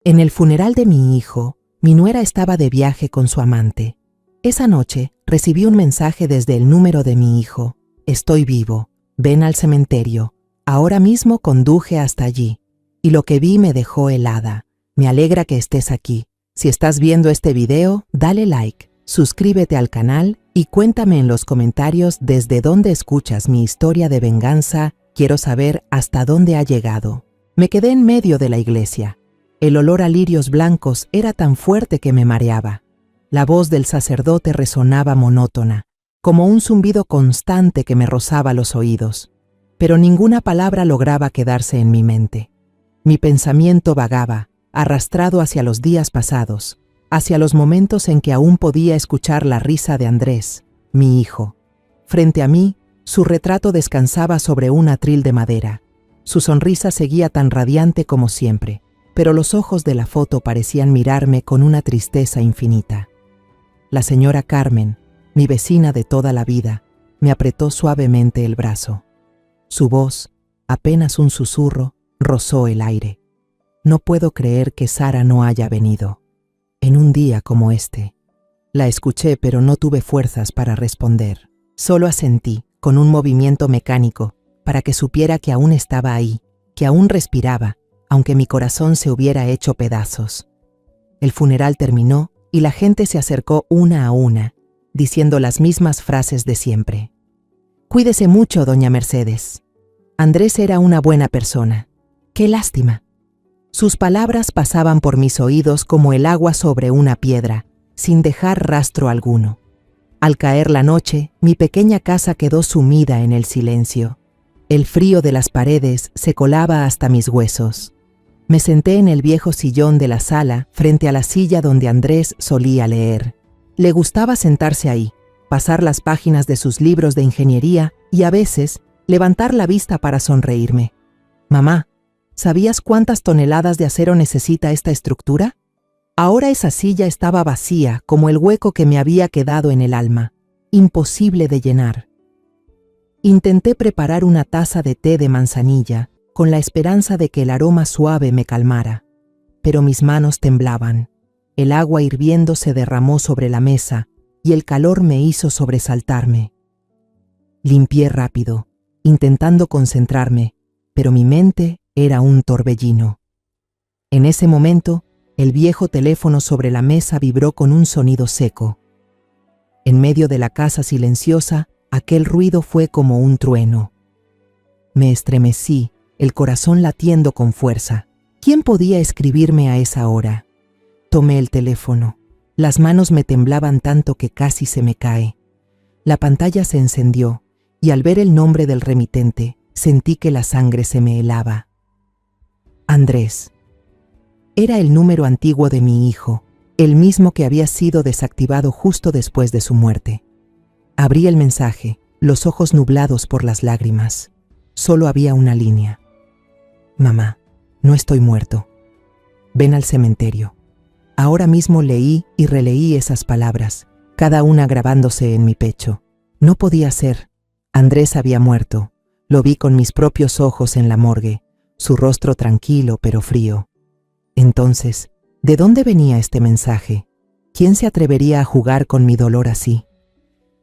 En el funeral de mi hijo, mi nuera estaba de viaje con su amante. Esa noche recibí un mensaje desde el número de mi hijo. Estoy vivo, ven al cementerio. Ahora mismo conduje hasta allí. Y lo que vi me dejó helada. Me alegra que estés aquí. Si estás viendo este video, dale like, suscríbete al canal y cuéntame en los comentarios desde dónde escuchas mi historia de venganza. Quiero saber hasta dónde ha llegado. Me quedé en medio de la iglesia. El olor a lirios blancos era tan fuerte que me mareaba. La voz del sacerdote resonaba monótona, como un zumbido constante que me rozaba los oídos. Pero ninguna palabra lograba quedarse en mi mente. Mi pensamiento vagaba, arrastrado hacia los días pasados, hacia los momentos en que aún podía escuchar la risa de Andrés, mi hijo. Frente a mí, su retrato descansaba sobre un atril de madera. Su sonrisa seguía tan radiante como siempre, pero los ojos de la foto parecían mirarme con una tristeza infinita. La señora Carmen, mi vecina de toda la vida, me apretó suavemente el brazo. Su voz, apenas un susurro, rozó el aire. No puedo creer que Sara no haya venido. En un día como este. La escuché, pero no tuve fuerzas para responder. Solo asentí, con un movimiento mecánico, para que supiera que aún estaba ahí, que aún respiraba, aunque mi corazón se hubiera hecho pedazos. El funeral terminó y la gente se acercó una a una, diciendo las mismas frases de siempre. Cuídese mucho, doña Mercedes. Andrés era una buena persona. ¡Qué lástima! Sus palabras pasaban por mis oídos como el agua sobre una piedra, sin dejar rastro alguno. Al caer la noche, mi pequeña casa quedó sumida en el silencio. El frío de las paredes se colaba hasta mis huesos. Me senté en el viejo sillón de la sala, frente a la silla donde Andrés solía leer. Le gustaba sentarse ahí, pasar las páginas de sus libros de ingeniería y a veces levantar la vista para sonreírme. Mamá, ¿sabías cuántas toneladas de acero necesita esta estructura? Ahora esa silla estaba vacía, como el hueco que me había quedado en el alma, imposible de llenar. Intenté preparar una taza de té de manzanilla, con la esperanza de que el aroma suave me calmara. Pero mis manos temblaban. El agua hirviendo se derramó sobre la mesa y el calor me hizo sobresaltarme. Limpié rápido, intentando concentrarme, pero mi mente era un torbellino. En ese momento, el viejo teléfono sobre la mesa vibró con un sonido seco. En medio de la casa silenciosa, aquel ruido fue como un trueno. Me estremecí, el corazón latiendo con fuerza. ¿Quién podía escribirme a esa hora? Tomé el teléfono. Las manos me temblaban tanto que casi se me cae. La pantalla se encendió y al ver el nombre del remitente, sentí que la sangre se me helaba. Andrés. Era el número antiguo de mi hijo, el mismo que había sido desactivado justo después de su muerte. Abrí el mensaje, los ojos nublados por las lágrimas. Solo había una línea. Mamá, no estoy muerto. Ven al cementerio. Ahora mismo leí y releí esas palabras, cada una grabándose en mi pecho. No podía ser. Andrés había muerto. Lo vi con mis propios ojos en la morgue, su rostro tranquilo pero frío. Entonces, ¿de dónde venía este mensaje? ¿Quién se atrevería a jugar con mi dolor así?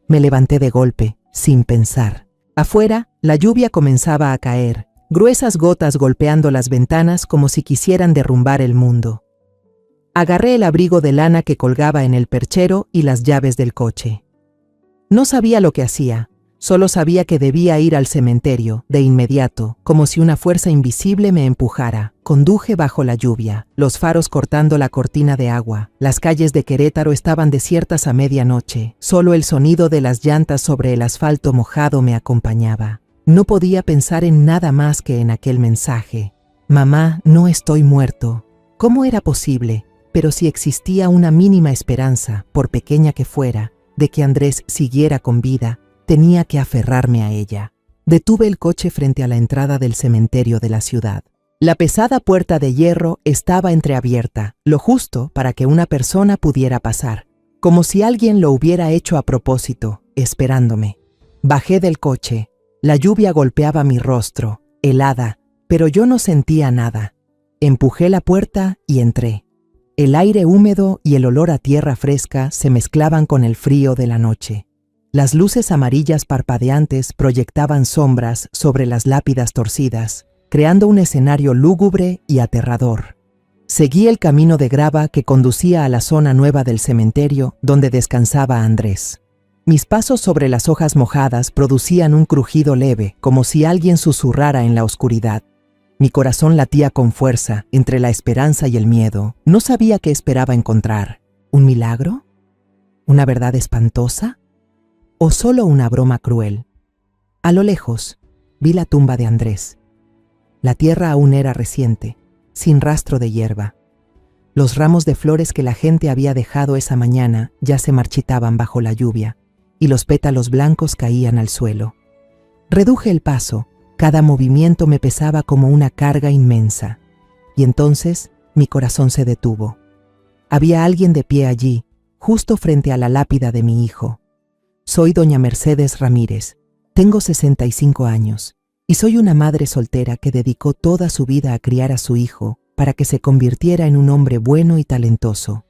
Me levanté de golpe, sin pensar. Afuera, la lluvia comenzaba a caer, gruesas gotas golpeando las ventanas como si quisieran derrumbar el mundo. Agarré el abrigo de lana que colgaba en el perchero y las llaves del coche. No sabía lo que hacía, solo sabía que debía ir al cementerio, de inmediato, como si una fuerza invisible me empujara. Conduje bajo la lluvia, los faros cortando la cortina de agua. Las calles de Querétaro estaban desiertas a medianoche, solo el sonido de las llantas sobre el asfalto mojado me acompañaba. No podía pensar en nada más que en aquel mensaje. Mamá, no estoy muerto. ¿Cómo era posible? Pero si existía una mínima esperanza, por pequeña que fuera, de que Andrés siguiera con vida, tenía que aferrarme a ella. Detuve el coche frente a la entrada del cementerio de la ciudad. La pesada puerta de hierro estaba entreabierta, lo justo para que una persona pudiera pasar, como si alguien lo hubiera hecho a propósito, esperándome. Bajé del coche. La lluvia golpeaba mi rostro, helada, pero yo no sentía nada. Empujé la puerta y entré. El aire húmedo y el olor a tierra fresca se mezclaban con el frío de la noche. Las luces amarillas parpadeantes proyectaban sombras sobre las lápidas torcidas, creando un escenario lúgubre y aterrador. Seguí el camino de grava que conducía a la zona nueva del cementerio donde descansaba Andrés. Mis pasos sobre las hojas mojadas producían un crujido leve, como si alguien susurrara en la oscuridad. Mi corazón latía con fuerza entre la esperanza y el miedo. No sabía qué esperaba encontrar. ¿Un milagro? ¿Una verdad espantosa? ¿O solo una broma cruel? A lo lejos, vi la tumba de Andrés. La tierra aún era reciente, sin rastro de hierba. Los ramos de flores que la gente había dejado esa mañana ya se marchitaban bajo la lluvia, y los pétalos blancos caían al suelo. Reduje el paso. Cada movimiento me pesaba como una carga inmensa. Y entonces mi corazón se detuvo. Había alguien de pie allí, justo frente a la lápida de mi hijo. Soy doña Mercedes Ramírez. Tengo 65 años y soy una madre soltera que dedicó toda su vida a criar a su hijo para que se convirtiera en un hombre bueno y talentoso.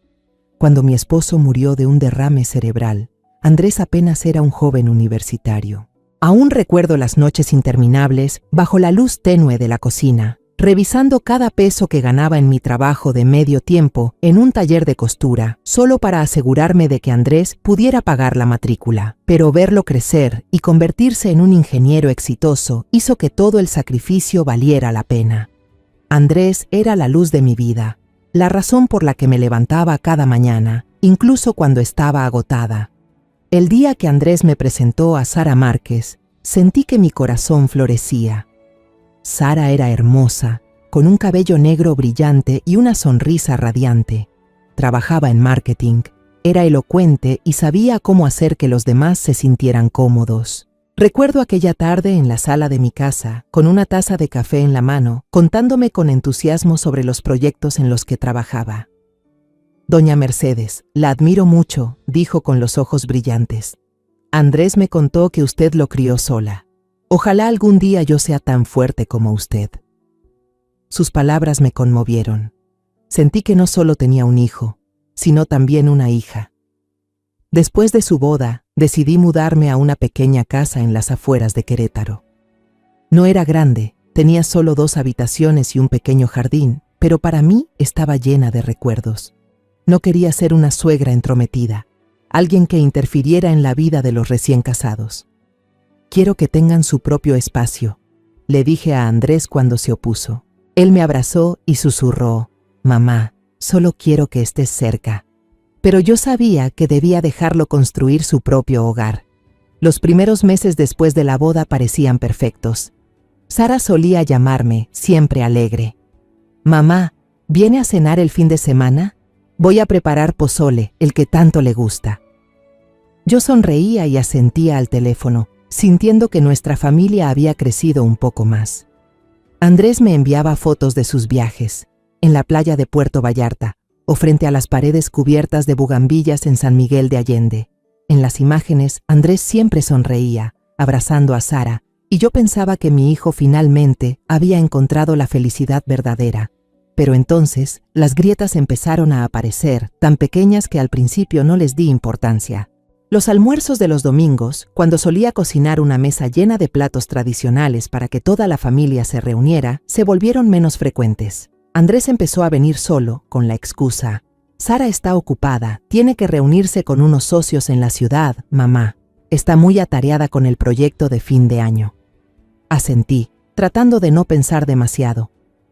Cuando mi esposo murió de un derrame cerebral, Andrés apenas era un joven universitario. Aún recuerdo las noches interminables bajo la luz tenue de la cocina, revisando cada peso que ganaba en mi trabajo de medio tiempo en un taller de costura, solo para asegurarme de que Andrés pudiera pagar la matrícula. Pero verlo crecer y convertirse en un ingeniero exitoso hizo que todo el sacrificio valiera la pena. Andrés era la luz de mi vida, la razón por la que me levantaba cada mañana, incluso cuando estaba agotada. El día que Andrés me presentó a Sara Márquez, sentí que mi corazón florecía. Sara era hermosa, con un cabello negro brillante y una sonrisa radiante. Trabajaba en marketing, era elocuente y sabía cómo hacer que los demás se sintieran cómodos. Recuerdo aquella tarde en la sala de mi casa, con una taza de café en la mano, contándome con entusiasmo sobre los proyectos en los que trabajaba. Doña Mercedes, la admiro mucho, dijo con los ojos brillantes. Andrés me contó que usted lo crió sola. Ojalá algún día yo sea tan fuerte como usted. Sus palabras me conmovieron. Sentí que no solo tenía un hijo, sino también una hija. Después de su boda, decidí mudarme a una pequeña casa en las afueras de Querétaro. No era grande, tenía solo 2 habitaciones y un pequeño jardín, pero para mí estaba llena de recuerdos. No quería ser una suegra entrometida, alguien que interfiriera en la vida de los recién casados. Quiero que tengan su propio espacio, le dije a Andrés cuando se opuso. Él me abrazó y susurró, mamá, solo quiero que estés cerca. Pero yo sabía que debía dejarlo construir su propio hogar. Los primeros meses después de la boda parecían perfectos. Sara solía llamarme, siempre alegre. Mamá, ¿viene a cenar el fin de semana? Voy a preparar pozole, el que tanto le gusta. Yo sonreía y asentía al teléfono, sintiendo que nuestra familia había crecido un poco más. Andrés me enviaba fotos de sus viajes, en la playa de Puerto Vallarta, o frente a las paredes cubiertas de bugambillas en San Miguel de Allende. En las imágenes, Andrés siempre sonreía, abrazando a Sara, y yo pensaba que mi hijo finalmente había encontrado la felicidad verdadera. Pero entonces, las grietas empezaron a aparecer, tan pequeñas que al principio no les di importancia. Los almuerzos de los domingos, cuando solía cocinar una mesa llena de platos tradicionales para que toda la familia se reuniera, se volvieron menos frecuentes. Andrés empezó a venir solo, con la excusa: Sara está ocupada, tiene que reunirse con unos socios en la ciudad, mamá. Está muy atareada con el proyecto de fin de año. Asentí, tratando de no pensar demasiado.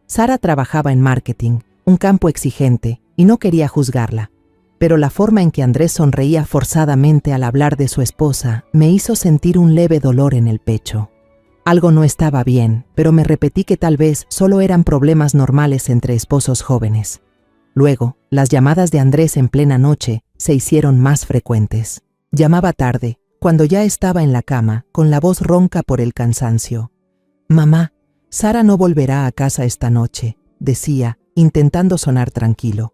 Sara trabajaba en marketing, un campo exigente, y no quería juzgarla. Pero la forma en que Andrés sonreía forzadamente al hablar de su esposa me hizo sentir un leve dolor en el pecho. Algo no estaba bien, pero me repetí que tal vez solo eran problemas normales entre esposos jóvenes. Luego, las llamadas de Andrés en plena noche se hicieron más frecuentes. Llamaba tarde, cuando ya estaba en la cama, con la voz ronca por el cansancio. Mamá, Sara no volverá a casa esta noche, decía, intentando sonar tranquilo.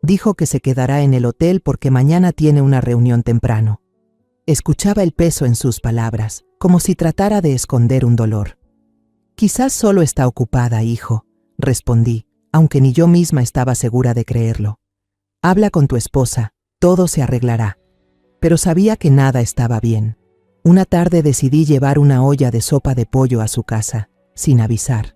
Dijo que se quedará en el hotel porque mañana tiene una reunión temprano. Escuchaba el peso en sus palabras, como si tratara de esconder un dolor. Quizás solo está ocupada, hijo, respondí, aunque ni yo misma estaba segura de creerlo. Habla con tu esposa, todo se arreglará. Pero sabía que nada estaba bien. Una tarde decidí llevar una olla de sopa de pollo a su casa, sin avisar.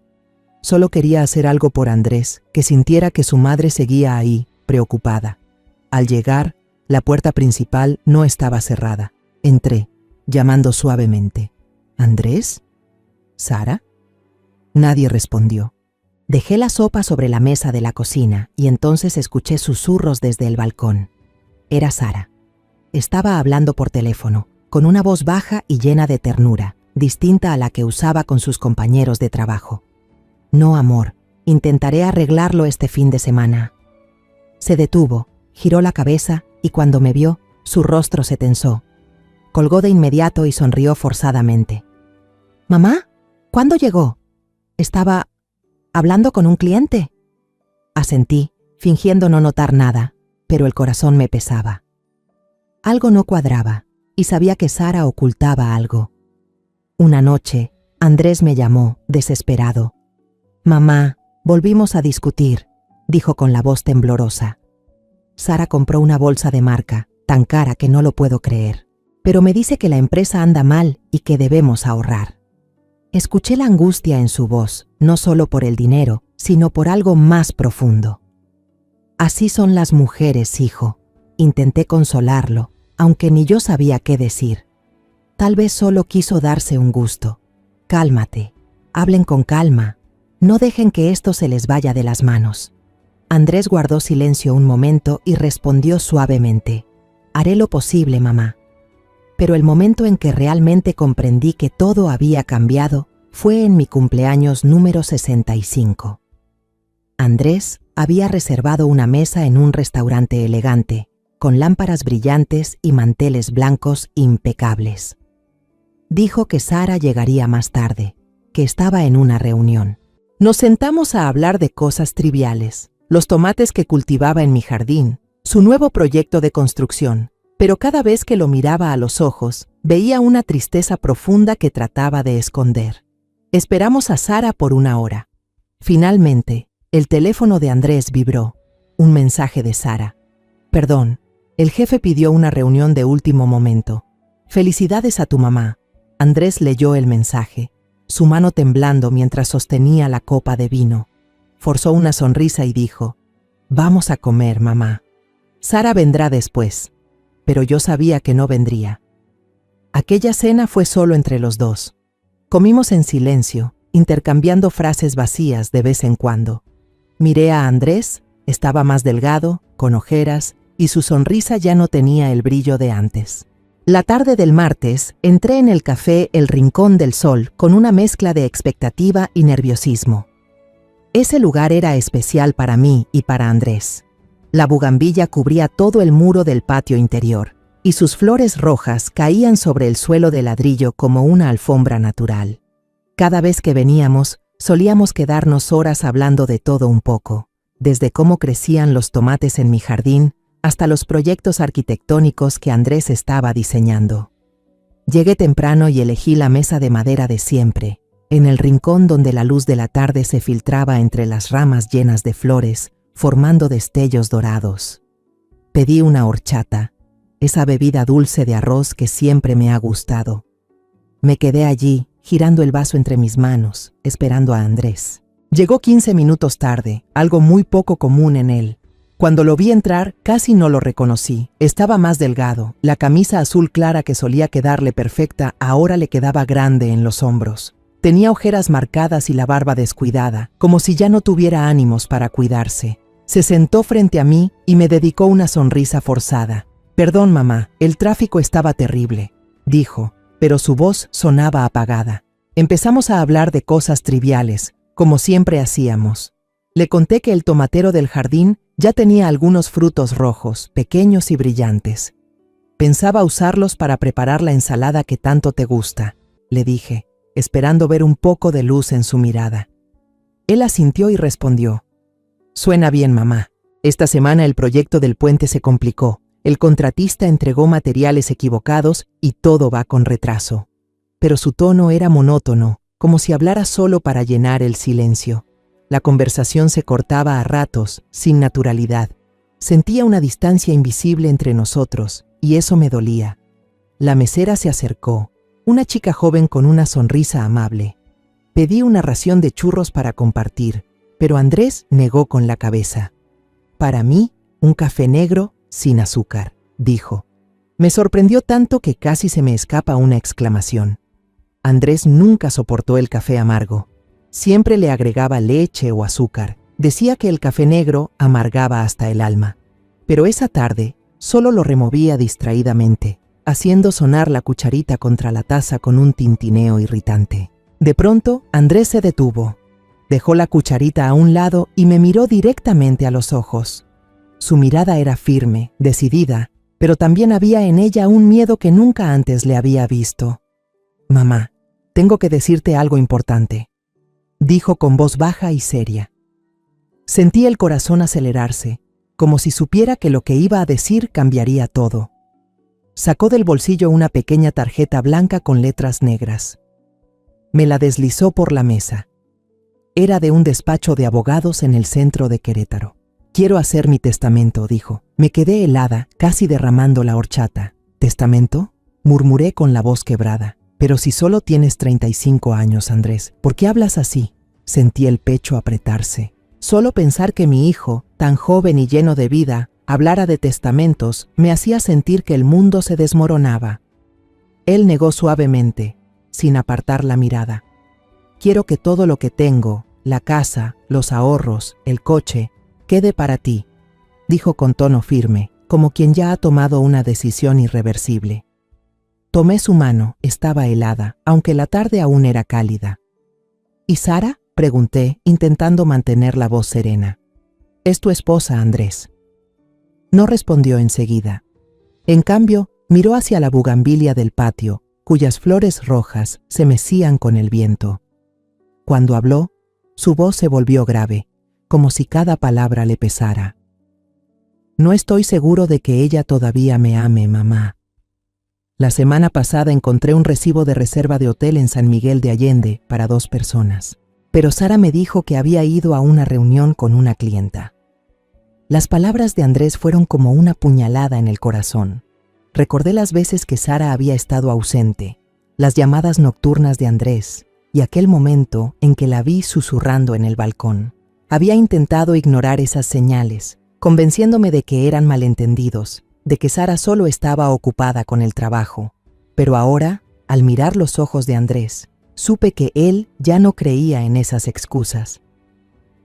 Solo quería hacer algo por Andrés, que sintiera que su madre seguía ahí, preocupada. Al llegar, la puerta principal no estaba cerrada. Entré, llamando suavemente. ¿Andrés? ¿Sara? Nadie respondió. Dejé la sopa sobre la mesa de la cocina y entonces escuché susurros desde el balcón. Era Sara. Estaba hablando por teléfono, con una voz baja y llena de ternura, distinta a la que usaba con sus compañeros de trabajo. No, amor, intentaré arreglarlo este fin de semana. Se detuvo, giró la cabeza y cuando me vio, su rostro se tensó. Colgó de inmediato y sonrió forzadamente. «¿Mamá? ¿Cuándo llegó?» «Estaba hablando con un cliente». Asentí, fingiendo no notar nada, pero el corazón me pesaba. Algo no cuadraba y sabía que Sara ocultaba algo. Una noche, Andrés me llamó, desesperado. «Mamá, volvimos a discutir», dijo con la voz temblorosa. «Sara compró una bolsa de marca, tan cara que no lo puedo creer, pero me dice que la empresa anda mal y que debemos ahorrar». Escuché la angustia en su voz, no solo por el dinero, sino por algo más profundo. «Así son las mujeres, hijo», intenté consolarlo, aunque ni yo sabía qué decir. Tal vez solo quiso darse un gusto. «Cálmate, hablen con calma, no dejen que esto se les vaya de las manos». Andrés guardó silencio un momento y respondió suavemente. «Haré lo posible, mamá». Pero el momento en que realmente comprendí que todo había cambiado fue en mi cumpleaños número 65. Andrés había reservado una mesa en un restaurante elegante, con lámparas brillantes y manteles blancos impecables. Dijo que Sara llegaría más tarde, que estaba en una reunión. Nos sentamos a hablar de cosas triviales, los tomates que cultivaba en mi jardín, su nuevo proyecto de construcción, pero cada vez que lo miraba a los ojos, veía una tristeza profunda que trataba de esconder. Esperamos a Sara por una hora. Finalmente, el teléfono de Andrés vibró. Un mensaje de Sara. «Perdón, el jefe pidió una reunión de último momento. Felicidades a tu mamá». Andrés leyó el mensaje, su mano temblando mientras sostenía la copa de vino. Forzó una sonrisa y dijo: «Vamos a comer, mamá. Sara vendrá después». Pero yo sabía que no vendría. Aquella cena fue solo entre los dos. Comimos en silencio, intercambiando frases vacías de vez en cuando. Miré a Andrés, estaba más delgado, con ojeras, y su sonrisa ya no tenía el brillo de antes. La tarde del martes, entré en el café El Rincón del Sol con una mezcla de expectativa y nerviosismo. Ese lugar era especial para mí y para Andrés. La bugambilla cubría todo el muro del patio interior, y sus flores rojas caían sobre el suelo de ladrillo como una alfombra natural. Cada vez que veníamos, solíamos quedarnos horas hablando de todo un poco, desde cómo crecían los tomates en mi jardín hasta los proyectos arquitectónicos que Andrés estaba diseñando. Llegué temprano y elegí la mesa de madera de siempre, en el rincón donde la luz de la tarde se filtraba entre las ramas llenas de flores, formando destellos dorados. Pedí una horchata, esa bebida dulce de arroz que siempre me ha gustado. Me quedé allí, girando el vaso entre mis manos, esperando a Andrés. Llegó 15 minutos tarde, algo muy poco común en él. Cuando lo vi entrar, casi no lo reconocí. Estaba más delgado, la camisa azul clara que solía quedarle perfecta ahora le quedaba grande en los hombros. Tenía ojeras marcadas y la barba descuidada, como si ya no tuviera ánimos para cuidarse. Se sentó frente a mí y me dedicó una sonrisa forzada. «Perdón, mamá, el tráfico estaba terrible», dijo, pero su voz sonaba apagada. Empezamos a hablar de cosas triviales, como siempre hacíamos. Le conté que el tomatero del jardín ya tenía algunos frutos rojos, pequeños y brillantes. «Pensaba usarlos para preparar la ensalada que tanto te gusta», le dije, esperando ver un poco de luz en su mirada. Él asintió y respondió: «Suena bien, mamá. Esta semana el proyecto del puente se complicó. El contratista entregó materiales equivocados y todo va con retraso». Pero su tono era monótono, como si hablara solo para llenar el silencio. La conversación se cortaba a ratos, sin naturalidad. Sentía una distancia invisible entre nosotros, y eso me dolía. La mesera se acercó, una chica joven con una sonrisa amable. Pedí una ración de churros para compartir, pero Andrés negó con la cabeza. Para mí, un café negro sin azúcar, dijo. Me sorprendió tanto que casi se me escapa una exclamación. Andrés nunca soportó el café amargo. Siempre le agregaba leche o azúcar. Decía que el café negro amargaba hasta el alma. Pero esa tarde solo lo removía distraídamente, haciendo sonar la cucharita contra la taza con un tintineo irritante. De pronto, Andrés se detuvo. Dejó la cucharita a un lado y me miró directamente a los ojos. Su mirada era firme, decidida, pero también había en ella un miedo que nunca antes le había visto. «Mamá, tengo que decirte algo importante», dijo con voz baja y seria. Sentí el corazón acelerarse, como si supiera que lo que iba a decir cambiaría todo. Sacó del bolsillo una pequeña tarjeta blanca con letras negras. Me la deslizó por la mesa. Era de un despacho de abogados en el centro de Querétaro. «Quiero hacer mi testamento», dijo. Me quedé helada, casi derramando la horchata. «¿Testamento?», murmuré con la voz quebrada. «Pero si solo tienes 35 años, Andrés, ¿por qué hablas así?». Sentí el pecho apretarse. Solo pensar que mi hijo, tan joven y lleno de vida, hablara de testamentos, me hacía sentir que el mundo se desmoronaba. Él negó suavemente, sin apartar la mirada. «Quiero que todo lo que tengo, la casa, los ahorros, el coche, quede para ti», dijo con tono firme, como quien ya ha tomado una decisión irreversible. Tomé su mano, estaba helada, aunque la tarde aún era cálida. «¿Y Sara?», pregunté, intentando mantener la voz serena. «Es tu esposa, Andrés». No respondió enseguida. En cambio, miró hacia la bugambilia del patio, cuyas flores rojas se mecían con el viento. Cuando habló, su voz se volvió grave, como si cada palabra le pesara. «No estoy seguro de que ella todavía me ame, mamá. La semana pasada encontré un recibo de reserva de hotel en San Miguel de Allende para 2 personas. Pero Sara me dijo que había ido a una reunión con una clienta». Las palabras de Andrés fueron como una puñalada en el corazón. Recordé las veces que Sara había estado ausente, las llamadas nocturnas de Andrés y aquel momento en que la vi susurrando en el balcón. Había intentado ignorar esas señales, convenciéndome de que eran malentendidos, de que Sara solo estaba ocupada con el trabajo. Pero ahora, al mirar los ojos de Andrés, supe que él ya no creía en esas excusas.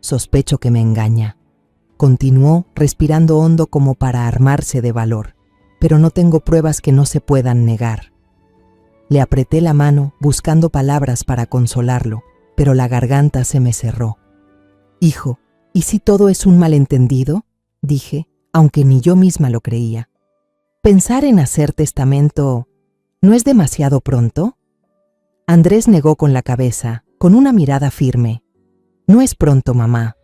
«Sospecho que me engaña», continuó, respirando hondo como para armarse de valor, «pero no tengo pruebas que no se puedan negar». Le apreté la mano, buscando palabras para consolarlo, pero la garganta se me cerró. «Hijo, ¿y si todo es un malentendido?», dije, aunque ni yo misma lo creía. «¿Pensar en hacer testamento no es demasiado pronto?». Andrés negó con la cabeza, con una mirada firme. «No es pronto, mamá.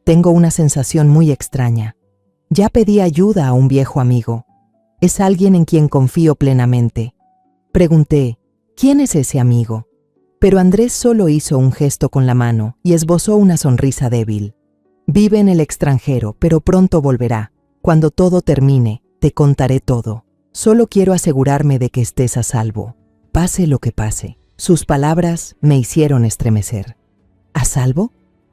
Tengo una sensación muy extraña. Ya pedí ayuda a un viejo amigo. Es alguien en quien confío plenamente». Pregunté, «¿Quién es ese amigo?». Pero Andrés solo hizo un gesto con la mano y esbozó una sonrisa débil. «Vive en el extranjero, pero pronto volverá. Cuando todo termine, te contaré todo. Solo quiero asegurarme de que estés a salvo, pase lo que pase». Sus palabras me hicieron estremecer. ¿A salvo?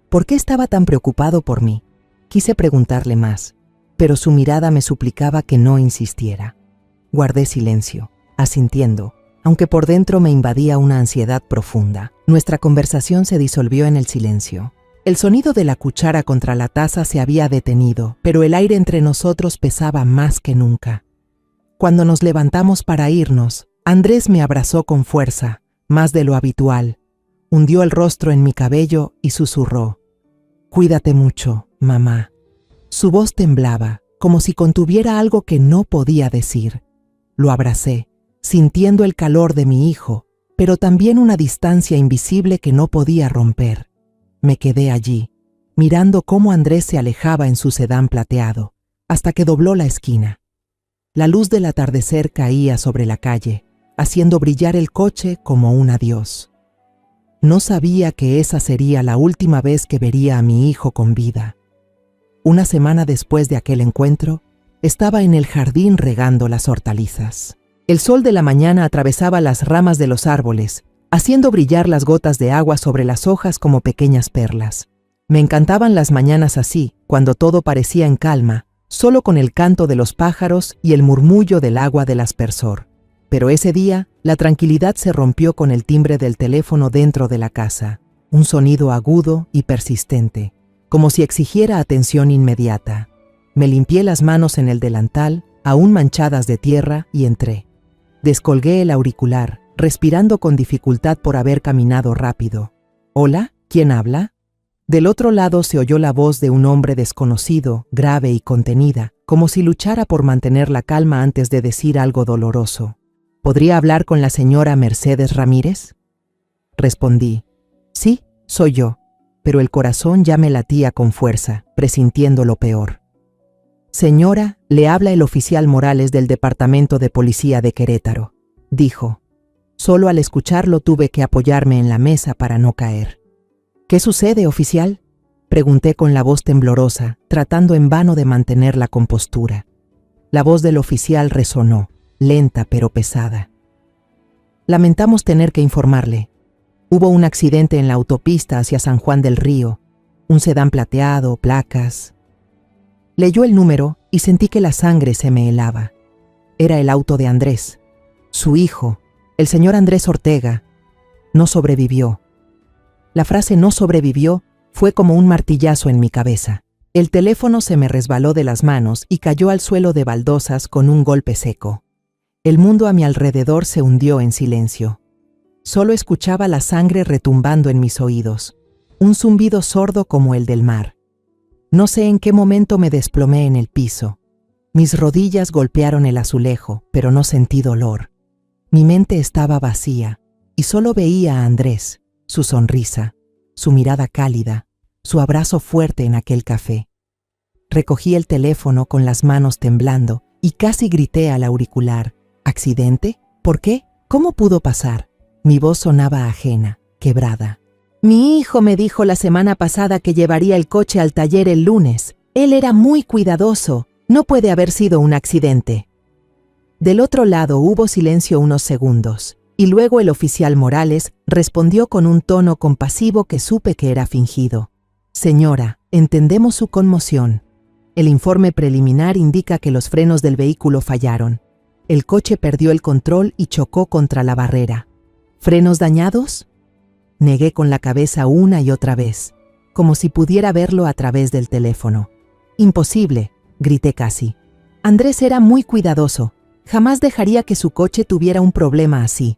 ¿Por qué estaba tan preocupado por mí? Quise preguntarle más, pero su mirada me suplicaba que no insistiera. Guardé silencio, asintiendo, aunque por dentro me invadía una ansiedad profunda. Nuestra conversación se disolvió en el silencio. El sonido de la cuchara contra la taza se había detenido, pero el aire entre nosotros pesaba más que nunca. Cuando nos levantamos para irnos, Andrés me abrazó con fuerza, más de lo habitual. Hundió el rostro en mi cabello y susurró: «Cuídate mucho, mamá». Su voz temblaba, como si contuviera algo que no podía decir. Lo abracé, sintiendo el calor de mi hijo, pero también una distancia invisible que no podía romper. Me quedé allí, mirando cómo Andrés se alejaba en su sedán plateado, hasta que dobló la esquina. La luz del atardecer caía sobre la calle, haciendo brillar el coche como un adiós. No sabía que esa sería la última vez que vería a mi hijo con vida. Una semana después de aquel encuentro, estaba en el jardín regando las hortalizas. El sol de la mañana atravesaba las ramas de los árboles, haciendo brillar las gotas de agua sobre las hojas como pequeñas perlas. Me encantaban las mañanas así, cuando todo parecía en calma, solo con el canto de los pájaros y el murmullo del agua del aspersor. Pero ese día, la tranquilidad se rompió con el timbre del teléfono dentro de la casa, un sonido agudo y persistente, como si exigiera atención inmediata. Me limpié las manos en el delantal, aún manchadas de tierra, y entré. Descolgué el auricular, respirando con dificultad por haber caminado rápido. «¿Hola? ¿Quién habla?» Del otro lado se oyó la voz de un hombre desconocido, grave y contenida, como si luchara por mantener la calma antes de decir algo doloroso. «¿Podría hablar con la señora Mercedes Ramírez?» Respondí. «Sí, soy yo», pero el corazón ya me latía con fuerza, presintiendo lo peor. «Señora, le habla el oficial Morales del Departamento de Policía de Querétaro», dijo. Solo al escucharlo tuve que apoyarme en la mesa para no caer. «¿Qué sucede, oficial?», pregunté con la voz temblorosa, tratando en vano de mantener la compostura. La voz del oficial resonó, lenta pero pesada. «Lamentamos tener que informarle. Hubo un accidente en la autopista hacia San Juan del Río, un sedán plateado, placas». Leyó el número y sentí que la sangre se me helaba. Era el auto de Andrés. Su hijo, el señor Andrés Ortega, no sobrevivió. La frase «no sobrevivió» fue como un martillazo en mi cabeza. El teléfono se me resbaló de las manos y cayó al suelo de baldosas con un golpe seco. El mundo a mi alrededor se hundió en silencio. Solo escuchaba la sangre retumbando en mis oídos, un zumbido sordo como el del mar. No sé en qué momento me desplomé en el piso. Mis rodillas golpearon el azulejo, pero no sentí dolor. Mi mente estaba vacía y solo veía a Andrés, su sonrisa, su mirada cálida, su abrazo fuerte en aquel café. Recogí el teléfono con las manos temblando y casi grité al auricular. ¿Accidente? ¿Por qué? ¿Cómo pudo pasar? Mi voz sonaba ajena, quebrada. «Mi hijo me dijo la semana pasada que llevaría el coche al taller el lunes. Él era muy cuidadoso. No puede haber sido un accidente». Del otro lado hubo silencio unos segundos, y luego el oficial Morales respondió con un tono compasivo que supe que era fingido. «Señora, entendemos su conmoción. El informe preliminar indica que los frenos del vehículo fallaron. El coche perdió el control y chocó contra la barrera. ¿Frenos dañados?». Negué con la cabeza una y otra vez, como si pudiera verlo a través del teléfono. «Imposible», grité casi. «Andrés era muy cuidadoso. Jamás dejaría que su coche tuviera un problema así».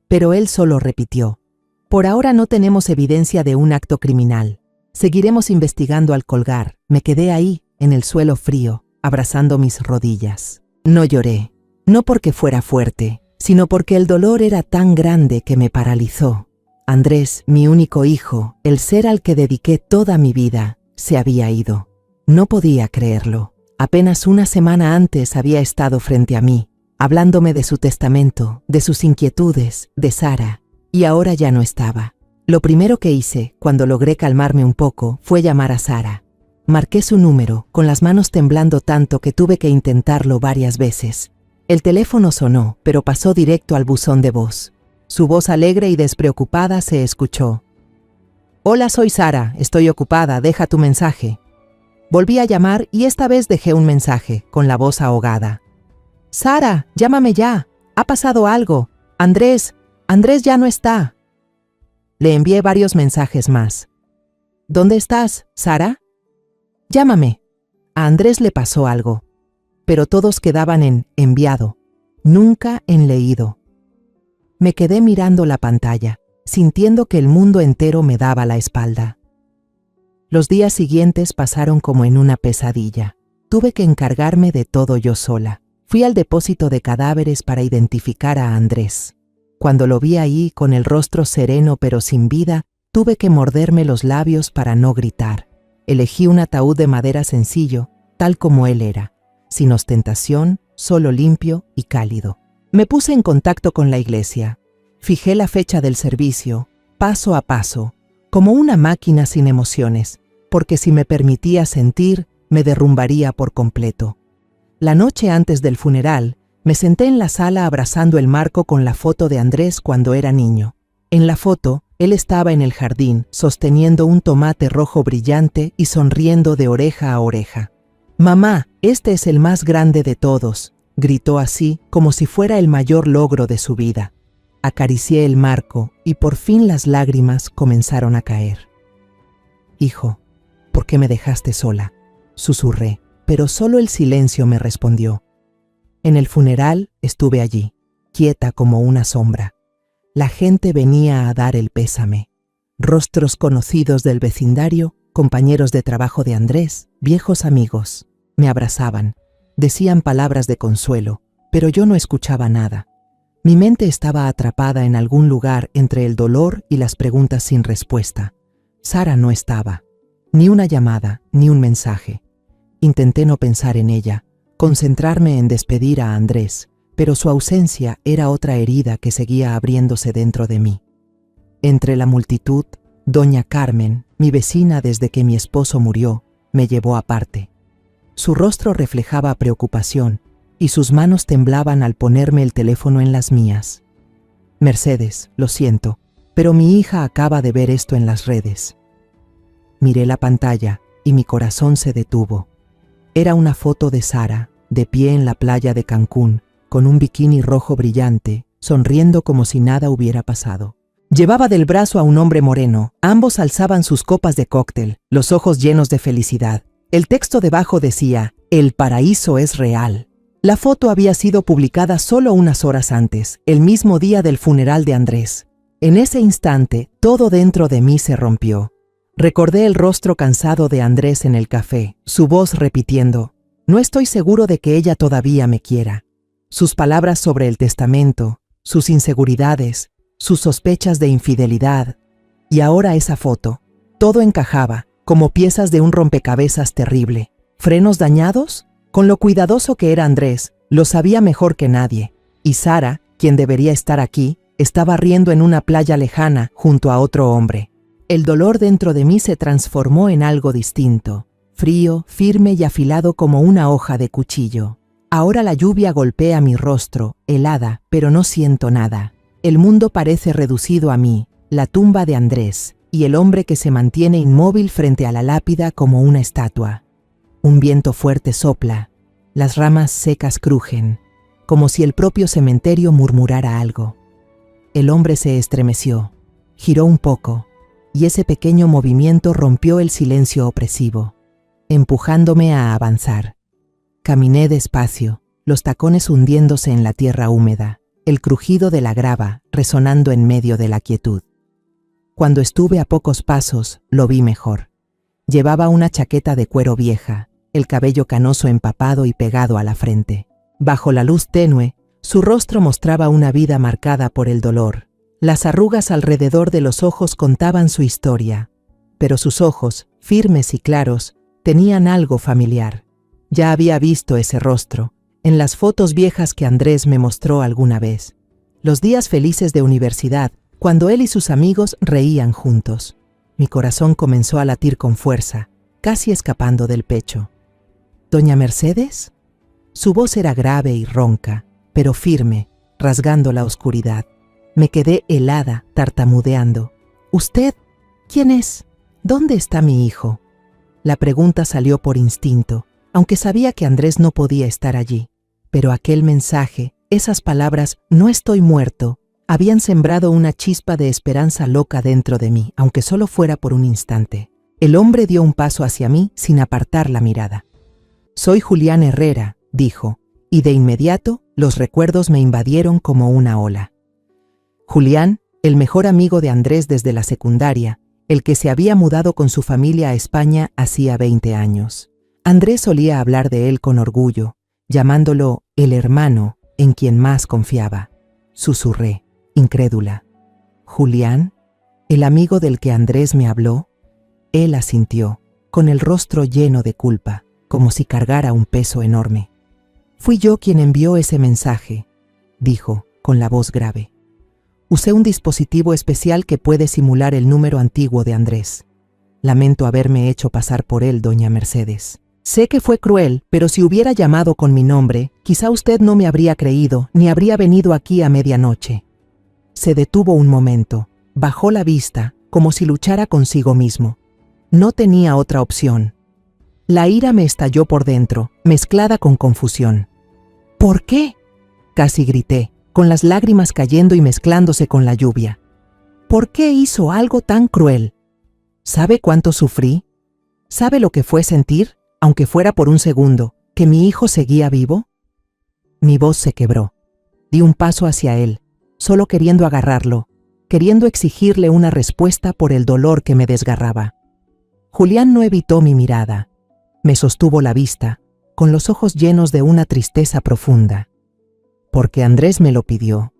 Pero él solo repitió. «Por ahora no tenemos evidencia de un acto criminal. Seguiremos investigando al colgar». Me quedé ahí, en el suelo frío, abrazando mis rodillas. No lloré, no porque fuera fuerte, sino porque el dolor era tan grande que me paralizó. Andrés, mi único hijo, el ser al que dediqué toda mi vida, se había ido. No podía creerlo. Apenas una semana antes había estado frente a mí, hablándome de su testamento, de sus inquietudes, de Sara, y ahora ya no estaba. Lo primero que hice, cuando logré calmarme un poco, fue llamar a Sara. Marqué su número, con las manos temblando tanto que tuve que intentarlo varias veces. El teléfono sonó, pero pasó directo al buzón de voz. Su voz alegre y despreocupada se escuchó. «Hola, soy Sara, estoy ocupada, deja tu mensaje». Volví a llamar y esta vez dejé un mensaje, con la voz ahogada. «Sara, llámame ya, ha pasado algo. Andrés ya no está». Le envié varios mensajes más. «¿Dónde estás, Sara? Llámame». A Andrés le pasó algo, pero todos quedaban en enviado, nunca en leído. Me quedé mirando la pantalla, sintiendo que el mundo entero me daba la espalda. Los días siguientes pasaron como en una pesadilla. Tuve que encargarme de todo yo sola. Fui al depósito de cadáveres para identificar a Andrés. Cuando lo vi ahí, con el rostro sereno pero sin vida, tuve que morderme los labios para no gritar. Elegí un ataúd de madera sencillo, tal como él era, sin ostentación, solo limpio y cálido. Me puse en contacto con la iglesia. Fijé la fecha del servicio. paso a paso, como una máquina sin emociones, porque si me permitía sentir, me derrumbaría por completo. La noche antes del funeral, me senté en la sala abrazando el marco con la foto de Andrés cuando era niño. En la foto, él estaba en el jardín, sosteniendo un tomate rojo brillante y sonriendo de oreja a oreja. «Mamá, este es el más grande de todos», gritó así, como si fuera el mayor logro de su vida. Acaricié el marco y por fin las lágrimas comenzaron a caer. «Hijo, ¿por qué me dejaste sola?», susurré, pero solo el silencio me respondió. En el funeral estuve allí, quieta como una sombra. La gente venía a dar el pésame. Rostros conocidos del vecindario, compañeros de trabajo de Andrés, viejos amigos, me abrazaban, decían palabras de consuelo, pero yo no escuchaba nada. Mi mente estaba atrapada en algún lugar entre el dolor y las preguntas sin respuesta. Sara no estaba. Ni una llamada, ni un mensaje. Intenté no pensar en ella, concentrarme en despedir a Andrés, pero su ausencia era otra herida que seguía abriéndose dentro de mí. Entre la multitud, doña Carmen, mi vecina desde que mi esposo murió, me llevó aparte. Su rostro reflejaba preocupación y sus manos temblaban al ponerme el teléfono en las mías. «Mercedes, lo siento, pero mi hija acaba de ver esto en las redes». Miré la pantalla y mi corazón se detuvo. Era una foto de Sara, de pie en la playa de Cancún, con un bikini rojo brillante, sonriendo como si nada hubiera pasado. Llevaba del brazo a un hombre moreno, ambos alzaban sus copas de cóctel, los ojos llenos de felicidad. El texto debajo decía, «El paraíso es real». La foto había sido publicada solo unas horas antes, el mismo día del funeral de Andrés. En ese instante, todo dentro de mí se rompió. Recordé el rostro cansado de Andrés en el café, su voz repitiendo, «No estoy seguro de que ella todavía me quiera». Sus palabras sobre el testamento, sus inseguridades, sus sospechas de infidelidad. Y ahora esa foto. Todo encajaba, como piezas de un rompecabezas terrible. ¿Frenos dañados? Con lo cuidadoso que era Andrés, lo sabía mejor que nadie. Y Sara, quien debería estar aquí, estaba riendo en una playa lejana junto a otro hombre. El dolor dentro de mí se transformó en algo distinto, frío, firme y afilado como una hoja de cuchillo. Ahora la lluvia golpea mi rostro, helada, pero no siento nada. El mundo parece reducido a mí, la tumba de Andrés, y el hombre que se mantiene inmóvil frente a la lápida como una estatua. Un viento fuerte sopla, las ramas secas crujen, como si el propio cementerio murmurara algo. El hombre se estremeció, giró un poco, y ese pequeño movimiento rompió el silencio opresivo, empujándome a avanzar. Caminé despacio, los tacones hundiéndose en la tierra húmeda, el crujido de la grava resonando en medio de la quietud. Cuando estuve a pocos pasos, lo vi mejor. Llevaba una chaqueta de cuero vieja, el cabello canoso empapado y pegado a la frente. Bajo la luz tenue, su rostro mostraba una vida marcada por el dolor. Las arrugas alrededor de los ojos contaban su historia, pero sus ojos, firmes y claros, tenían algo familiar. Ya había visto ese rostro, en las fotos viejas que Andrés me mostró alguna vez. Los días felices de universidad, cuando él y sus amigos reían juntos. Mi corazón comenzó a latir con fuerza, casi escapando del pecho. ¿Doña Mercedes? Su voz era grave y ronca, pero firme, rasgando la oscuridad. Me quedé helada, tartamudeando. ¿Usted? ¿Quién es? ¿Dónde está mi hijo? La pregunta salió por instinto, aunque sabía que Andrés no podía estar allí. Pero aquel mensaje, esas palabras, «no estoy muerto», habían sembrado una chispa de esperanza loca dentro de mí, aunque solo fuera por un instante. El hombre dio un paso hacia mí sin apartar la mirada. «Soy Julián Herrera», dijo, y de inmediato los recuerdos me invadieron como una ola. Julián, el mejor amigo de Andrés desde la secundaria, el que se había mudado con su familia a España hacía 20 años. Andrés solía hablar de él con orgullo, llamándolo el hermano en quien más confiaba. Susurré, incrédula. ¿Julián? ¿El amigo del que Andrés me habló? Él asintió, con el rostro lleno de culpa, como si cargara un peso enorme. «Fui yo quien envió ese mensaje», dijo, con la voz grave. Usé un dispositivo especial que puede simular el número antiguo de Andrés. Lamento haberme hecho pasar por él, doña Mercedes. Sé que fue cruel, pero si hubiera llamado con mi nombre, quizá usted no me habría creído, ni habría venido aquí a medianoche. Se detuvo un momento, bajó la vista, como si luchara consigo mismo. No tenía otra opción. La ira me estalló por dentro, mezclada con confusión. ¿Por qué?, casi grité, con las lágrimas cayendo y mezclándose con la lluvia. ¿Por qué hizo algo tan cruel? ¿Sabe cuánto sufrí? ¿Sabe lo que fue sentir, aunque fuera por un segundo, que mi hijo seguía vivo? Mi voz se quebró. Di un paso hacia él, solo queriendo agarrarlo, queriendo exigirle una respuesta por el dolor que me desgarraba. Julián no evitó mi mirada. Me sostuvo la vista, con los ojos llenos de una tristeza profunda. Porque Andrés me lo pidió,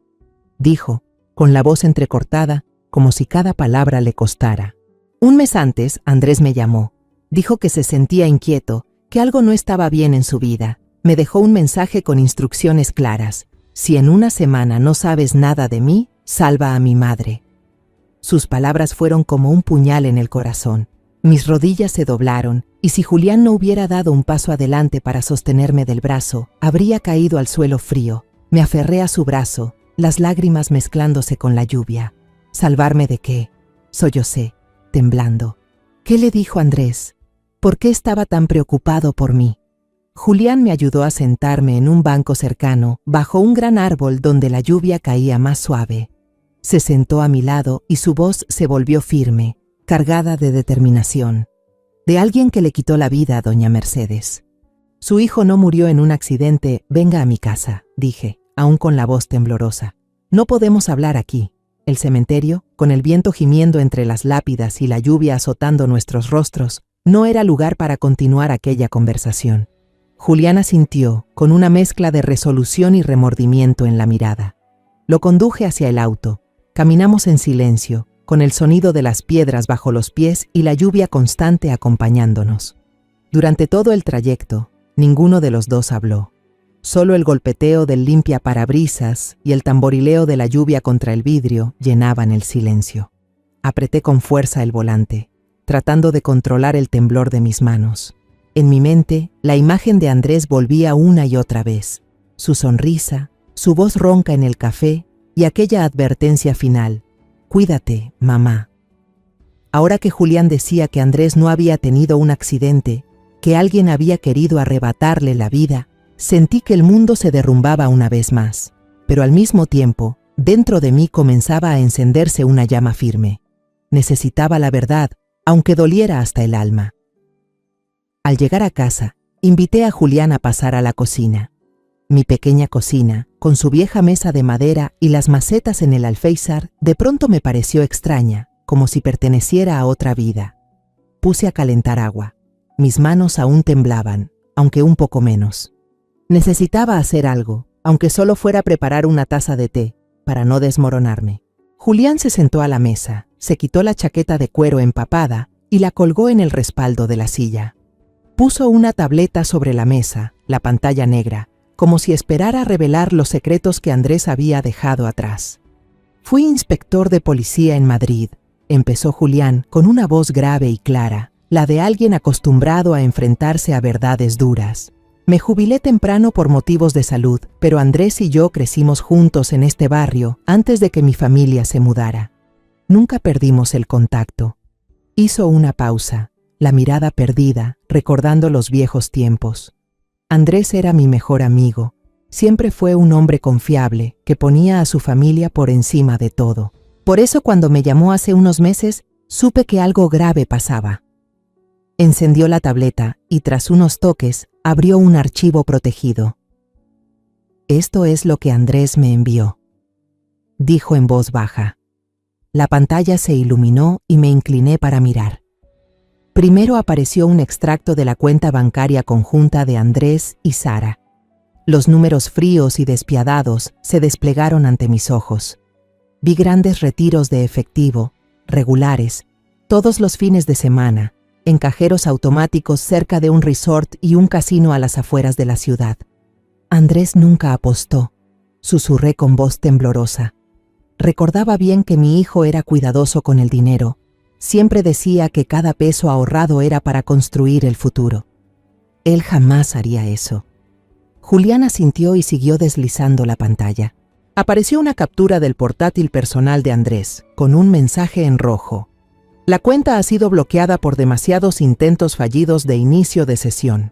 dijo, con la voz entrecortada, como si cada palabra le costara. Un mes antes, Andrés me llamó. Dijo que se sentía inquieto, que algo no estaba bien en su vida. Me dejó un mensaje con instrucciones claras. Si en una semana no sabes nada de mí, salva a mi madre. Sus palabras fueron como un puñal en el corazón. Mis rodillas se doblaron, y si Julián no hubiera dado un paso adelante para sostenerme del brazo, habría caído al suelo frío. Me aferré a su brazo, las lágrimas mezclándose con la lluvia. ¿Salvarme de qué?, sollocé, temblando. ¿Qué le dijo Andrés? ¿Por qué estaba tan preocupado por mí? Julián me ayudó a sentarme en un banco cercano, bajo un gran árbol donde la lluvia caía más suave. Se sentó a mi lado y su voz se volvió firme, cargada de determinación. De alguien que le quitó la vida a doña Mercedes. Su hijo no murió en un accidente, venga a mi casa, dije, aún con la voz temblorosa. No podemos hablar aquí. El cementerio, con el viento gimiendo entre las lápidas y la lluvia azotando nuestros rostros, no era lugar para continuar aquella conversación. Julián asintió, con una mezcla de resolución y remordimiento en la mirada. Lo conduje hacia el auto. Caminamos en silencio, con el sonido de las piedras bajo los pies y la lluvia constante acompañándonos. Durante todo el trayecto, ninguno de los dos habló. Solo el golpeteo del limpiaparabrisas y el tamborileo de la lluvia contra el vidrio llenaban el silencio. Apreté con fuerza el volante, tratando de controlar el temblor de mis manos. En mi mente, la imagen de Andrés volvía una y otra vez. Su sonrisa, su voz ronca en el café y aquella advertencia final: «Cuídate, mamá». Ahora que Julián decía que Andrés no había tenido un accidente, que alguien había querido arrebatarle la vida, sentí que el mundo se derrumbaba una vez más. Pero al mismo tiempo, dentro de mí comenzaba a encenderse una llama firme. Necesitaba la verdad, aunque doliera hasta el alma. Al llegar a casa, invité a Julián a pasar a la cocina. Mi pequeña cocina, con su vieja mesa de madera y las macetas en el alféizar, de pronto me pareció extraña, como si perteneciera a otra vida. Puse a calentar agua. Mis manos aún temblaban, aunque un poco menos. Necesitaba hacer algo, aunque solo fuera preparar una taza de té, para no desmoronarme. Julián se sentó a la mesa, se quitó la chaqueta de cuero empapada y la colgó en el respaldo de la silla. Puso una tableta sobre la mesa, la pantalla negra, como si esperara revelar los secretos que Andrés había dejado atrás. Fui inspector de policía en Madrid, empezó Julián con una voz grave y clara, la de alguien acostumbrado a enfrentarse a verdades duras. Me jubilé temprano por motivos de salud, pero Andrés y yo crecimos juntos en este barrio antes de que mi familia se mudara. Nunca perdimos el contacto. Hizo una pausa, la mirada perdida, recordando los viejos tiempos. Andrés era mi mejor amigo. Siempre fue un hombre confiable, que ponía a su familia por encima de todo. Por eso cuando me llamó hace unos meses, supe que algo grave pasaba. Encendió la tableta y tras unos toques, abrió un archivo protegido. «Esto es lo que Andrés me envió», dijo en voz baja. La pantalla se iluminó y me incliné para mirar. Primero apareció un extracto de la cuenta bancaria conjunta de Andrés y Sara. Los números fríos y despiadados se desplegaron ante mis ojos. Vi grandes retiros de efectivo, regulares, todos los fines de semana, en cajeros automáticos cerca de un resort y un casino a las afueras de la ciudad. Andrés nunca apostó, susurré con voz temblorosa. Recordaba bien que mi hijo era cuidadoso con el dinero. Siempre decía que cada peso ahorrado era para construir el futuro. Él jamás haría eso. Julián asintió y siguió deslizando la pantalla. Apareció una captura del portátil personal de Andrés, con un mensaje en rojo. La cuenta ha sido bloqueada por demasiados intentos fallidos de inicio de sesión.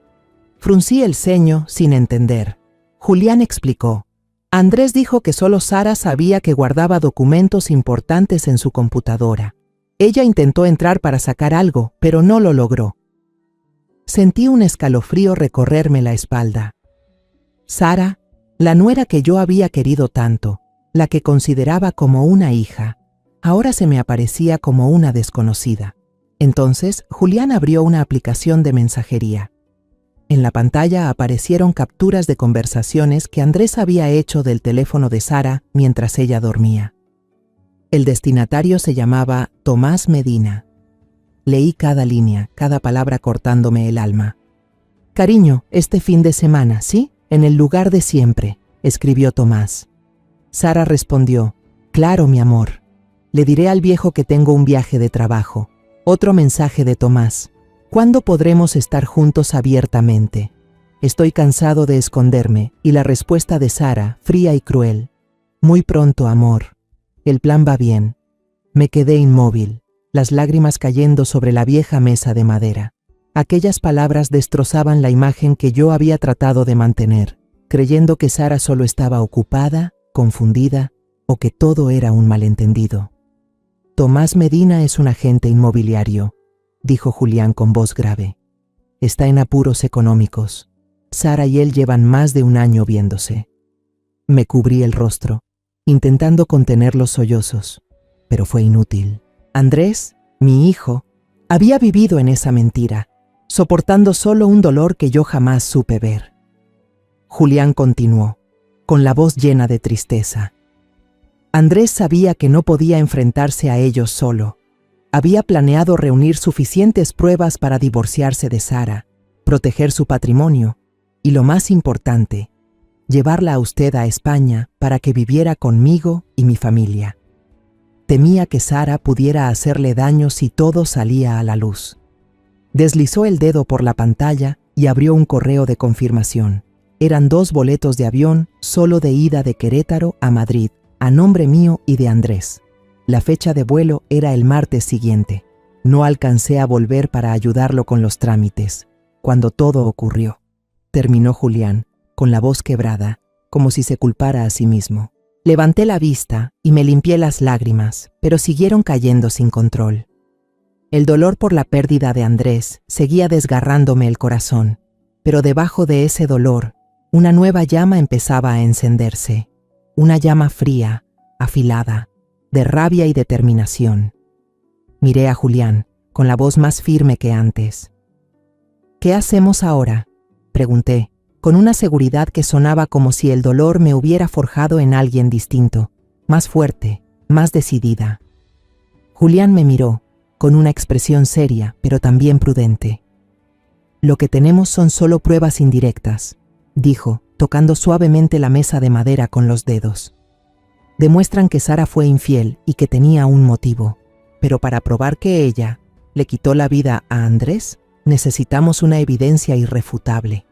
Fruncí el ceño sin entender. Julián explicó. Andrés dijo que solo Sara sabía que guardaba documentos importantes en su computadora. Ella intentó entrar para sacar algo, pero no lo logró. Sentí un escalofrío recorrerme la espalda. Sara, la nuera que yo había querido tanto, la que consideraba como una hija, ahora se me aparecía como una desconocida. Entonces, Julián abrió una aplicación de mensajería. En la pantalla aparecieron capturas de conversaciones que Andrés había hecho del teléfono de Sara mientras ella dormía. El destinatario se llamaba Tomás Medina. Leí cada línea, cada palabra cortándome el alma. «Cariño, este fin de semana, ¿sí? En el lugar de siempre», escribió Tomás. Sara respondió, «Claro, mi amor. Le diré al viejo que tengo un viaje de trabajo». Otro mensaje de Tomás. «¿Cuándo podremos estar juntos abiertamente? Estoy cansado de esconderme». Y la respuesta de Sara, fría y cruel. «Muy pronto, amor. El plan va bien». Me quedé inmóvil, las lágrimas cayendo sobre la vieja mesa de madera. Aquellas palabras destrozaban la imagen que yo había tratado de mantener, creyendo que Sara solo estaba ocupada, confundida, o que todo era un malentendido. «Tomás Medina es un agente inmobiliario», dijo Julián con voz grave. «Está en apuros económicos. Sara y él llevan más de un año viéndose». Me cubrí el rostro, intentando contener los sollozos, pero fue inútil. Andrés, mi hijo, había vivido en esa mentira, soportando solo un dolor que yo jamás supe ver. Julián continuó, con la voz llena de tristeza. Andrés sabía que no podía enfrentarse a ellos solo. Había planeado reunir suficientes pruebas para divorciarse de Sara, proteger su patrimonio y, lo más importante, llevarla a usted a España para que viviera conmigo y mi familia. Temía que Sara pudiera hacerle daño si todo salía a la luz. Deslizó el dedo por la pantalla y abrió un correo de confirmación. Eran 2 boletos de avión solo de ida de Querétaro a Madrid, a nombre mío y de Andrés. La fecha de vuelo era el martes siguiente. No alcancé a volver para ayudarlo con los trámites, cuando todo ocurrió. Terminó Julián, con la voz quebrada, como si se culpara a sí mismo. Levanté la vista y me limpié las lágrimas, pero siguieron cayendo sin control. El dolor por la pérdida de Andrés seguía desgarrándome el corazón, pero debajo de ese dolor, una nueva llama empezaba a encenderse. Una llama fría, afilada, de rabia y determinación. Miré a Julián, con la voz más firme que antes. «¿Qué hacemos ahora?», pregunté, con una seguridad que sonaba como si el dolor me hubiera forjado en alguien distinto, más fuerte, más decidida. Julián me miró, con una expresión seria, pero también prudente. «Lo que tenemos son solo pruebas indirectas», dijo, tocando suavemente la mesa de madera con los dedos. «Demuestran que Sara fue infiel y que tenía un motivo, pero para probar que ella le quitó la vida a Andrés, necesitamos una evidencia irrefutable».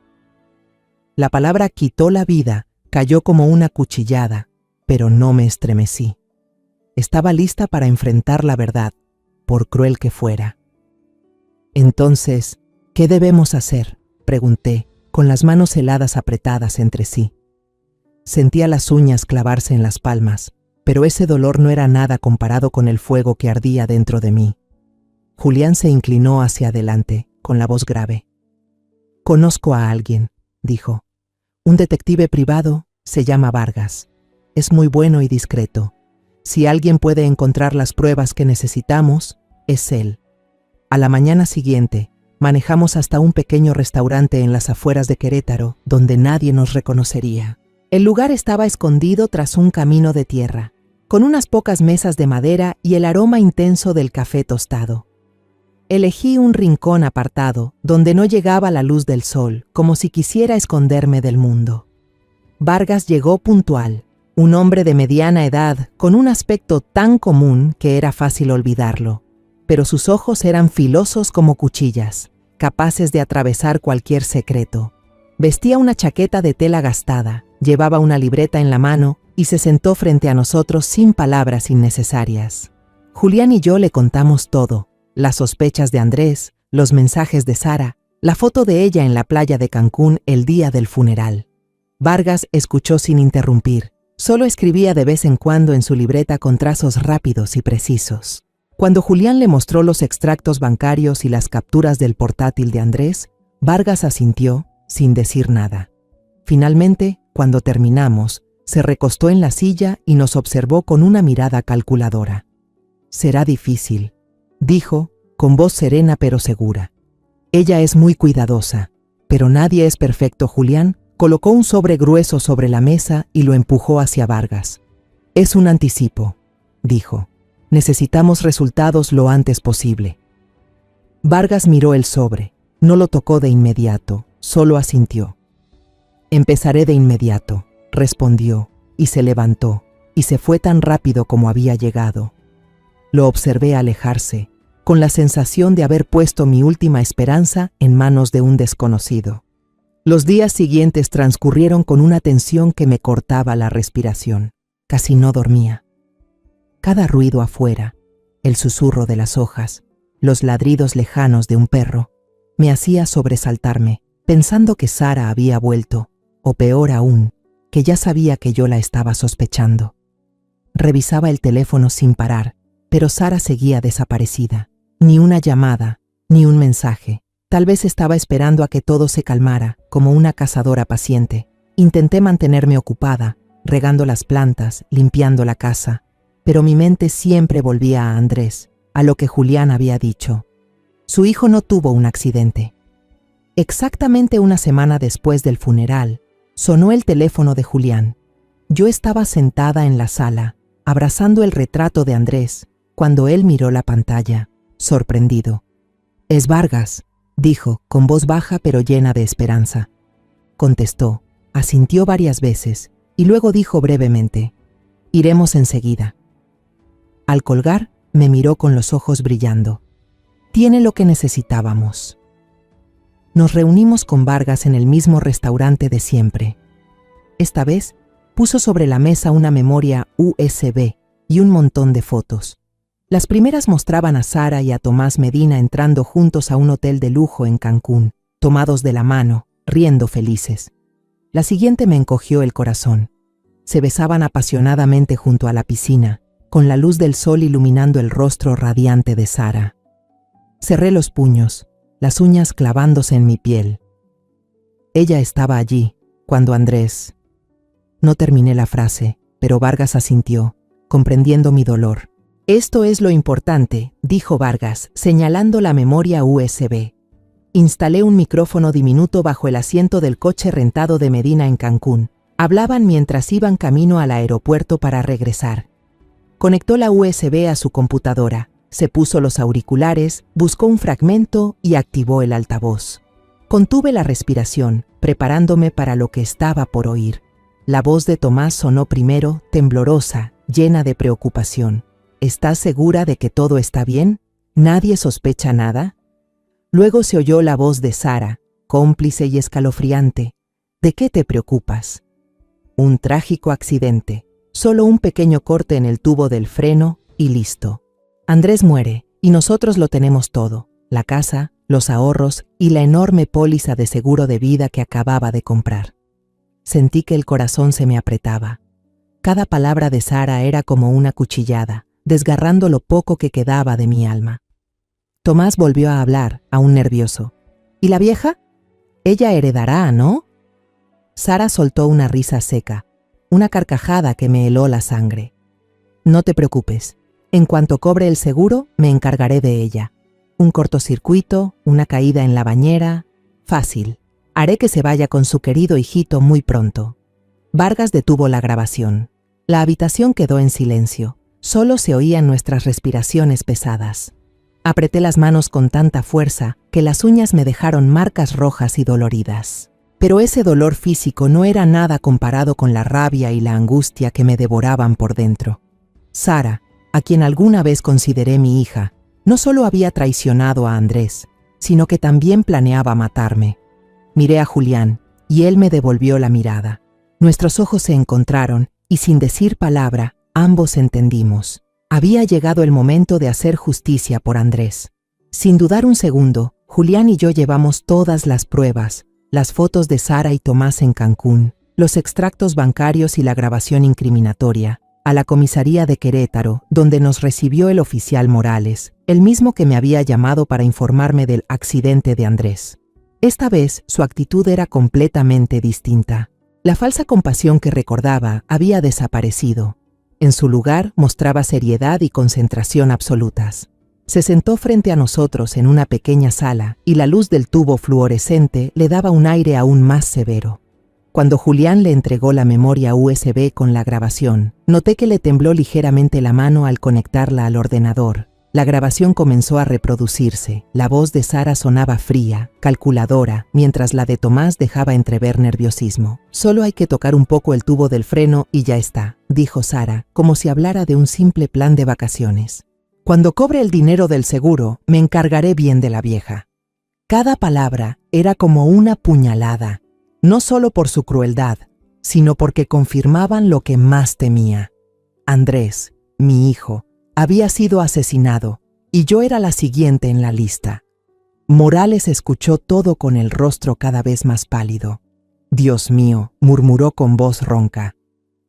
La palabra «quitó la vida» cayó como una cuchillada, pero no me estremecí. Estaba lista para enfrentar la verdad, por cruel que fuera. «Entonces, ¿qué debemos hacer?», pregunté, con las manos heladas apretadas entre sí. Sentía las uñas clavarse en las palmas, pero ese dolor no era nada comparado con el fuego que ardía dentro de mí. Julián se inclinó hacia adelante, con la voz grave. «Conozco a alguien», dijo. «Un detective privado, se llama Vargas. Es muy bueno y discreto. Si alguien puede encontrar las pruebas que necesitamos, es él». A la mañana siguiente, manejamos hasta un pequeño restaurante en las afueras de Querétaro, donde nadie nos reconocería. El lugar estaba escondido tras un camino de tierra, con unas pocas mesas de madera y el aroma intenso del café tostado. Elegí un rincón apartado, donde no llegaba la luz del sol, como si quisiera esconderme del mundo. Vargas llegó puntual, Un hombre de mediana edad, con un aspecto tan común que era fácil olvidarlo, pero sus ojos eran filosos como cuchillas, capaces de atravesar cualquier secreto. Vestía una chaqueta de tela gastada, llevaba una libreta en la mano y se sentó frente a nosotros sin palabras innecesarias. Julián y yo le contamos todo, las sospechas de Andrés, los mensajes de Sara, la foto de ella en la playa de Cancún el día del funeral. Vargas escuchó sin interrumpir. Solo escribía de vez en cuando en su libreta con trazos rápidos y precisos. Cuando Julián le mostró los extractos bancarios y las capturas del portátil de Andrés, Vargas asintió sin decir nada. Finalmente, cuando terminamos, se recostó en la silla y nos observó con una mirada calculadora. «Será difícil», dijo, con voz serena pero segura. «Ella es muy cuidadosa, pero nadie es perfecto». Julián colocó un sobre grueso sobre la mesa y lo empujó hacia Vargas. «Es un anticipo», dijo. «Necesitamos resultados lo antes posible». Vargas miró el sobre. No lo tocó de inmediato, solo asintió. «Empezaré de inmediato», respondió, y se levantó, y se fue tan rápido como había llegado. Lo observé alejarse, con la sensación de haber puesto mi última esperanza en manos de un desconocido. Los días siguientes transcurrieron con una tensión que me cortaba la respiración. Casi no dormía. Cada ruido afuera, el susurro de las hojas, los ladridos lejanos de un perro, me hacía sobresaltarme, pensando que Sara había vuelto, o peor aún, que ya sabía que yo la estaba sospechando. Revisaba el teléfono sin parar, pero Sara seguía desaparecida. Ni una llamada, ni un mensaje. Tal vez estaba esperando a que todo se calmara, como una cazadora paciente. Intenté mantenerme ocupada, regando las plantas, limpiando la casa, pero mi mente siempre volvía a Andrés, a lo que Julián había dicho. Su hijo no tuvo un accidente. Exactamente una semana después del funeral, sonó el teléfono de Julián. Yo estaba sentada en la sala, abrazando el retrato de Andrés, cuando él miró la pantalla, sorprendido. «Es Vargas», dijo, con voz baja pero llena de esperanza. Contestó, asintió varias veces, y luego dijo brevemente, «Iremos enseguida». Al colgar, me miró con los ojos brillando. «Tiene lo que necesitábamos». Nos reunimos con Vargas en el mismo restaurante de siempre. Esta vez, puso sobre la mesa una memoria USB y un montón de fotos. Las primeras mostraban a Sara y a Tomás Medina entrando juntos a un hotel de lujo en Cancún, tomados de la mano, riendo felices. La siguiente me encogió el corazón. Se besaban apasionadamente junto a la piscina, con la luz del sol iluminando el rostro radiante de Sara. Cerré los puños, las uñas clavándose en mi piel. Ella estaba allí, cuando Andrés... No terminé la frase, pero Vargas asintió, comprendiendo mi dolor. «Esto es lo importante», dijo Vargas, señalando la memoria USB. Instalé un micrófono diminuto bajo el asiento del coche rentado de Medina en Cancún. Hablaban mientras iban camino al aeropuerto para regresar. Conectó la USB a su computadora, se puso los auriculares, buscó un fragmento y activó el altavoz. Contuve la respiración, preparándome para lo que estaba por oír. La voz de Tomás sonó primero, temblorosa, llena de preocupación. «¿Estás segura de que todo está bien? ¿Nadie sospecha nada?» Luego se oyó la voz de Sara, cómplice y escalofriante. «¿De qué te preocupas?» «Un trágico accidente. Solo un pequeño corte en el tubo del freno y listo. Andrés muere y nosotros lo tenemos todo. La casa, los ahorros y la enorme póliza de seguro de vida que acababa de comprar». Sentí que el corazón se me apretaba. Cada palabra de Sara era como una cuchillada, desgarrando lo poco que quedaba de mi alma. Tomás volvió a hablar, aún nervioso. «¿Y la vieja? Ella heredará, ¿no?» Sara soltó una risa seca, una carcajada que me heló la sangre. «No te preocupes. En cuanto cobre el seguro, me encargaré de ella. Un cortocircuito, una caída en la bañera... Fácil. Haré que se vaya con su querido hijito muy pronto». Vargas detuvo la grabación. La habitación quedó en silencio. Solo se oían nuestras respiraciones pesadas. Apreté las manos con tanta fuerza que las uñas me dejaron marcas rojas y doloridas. Pero ese dolor físico no era nada comparado con la rabia y la angustia que me devoraban por dentro. Sara, a quien alguna vez consideré mi hija, no solo había traicionado a Andrés, sino que también planeaba matarme. Miré a Julián, y él me devolvió la mirada. Nuestros ojos se encontraron, y sin decir palabra, ambos entendimos. Había llegado el momento de hacer justicia por Andrés. Sin dudar un segundo, Julián y yo llevamos todas las pruebas, las fotos de Sara y Tomás en Cancún, los extractos bancarios y la grabación incriminatoria, a la comisaría de Querétaro, donde nos recibió el oficial Morales, el mismo que me había llamado para informarme del accidente de Andrés. Esta vez su actitud era completamente distinta. La falsa compasión que recordaba había desaparecido. En su lugar mostraba seriedad y concentración absolutas. Se sentó frente a nosotros en una pequeña sala y la luz del tubo fluorescente le daba un aire aún más severo. Cuando Julián le entregó la memoria USB con la grabación, noté que le tembló ligeramente la mano al conectarla al ordenador. La grabación comenzó a reproducirse. La voz de Sara sonaba fría, calculadora, mientras la de Tomás dejaba entrever nerviosismo. «Solo hay que tocar un poco el tubo del freno y ya está», dijo Sara, como si hablara de un simple plan de vacaciones. «Cuando cobre el dinero del seguro, me encargaré bien de la vieja». Cada palabra era como una puñalada, no solo por su crueldad, sino porque confirmaban lo que más temía. Andrés, mi hijo, había sido asesinado, y yo era la siguiente en la lista. Morales escuchó todo con el rostro cada vez más pálido. «Dios mío», murmuró con voz ronca.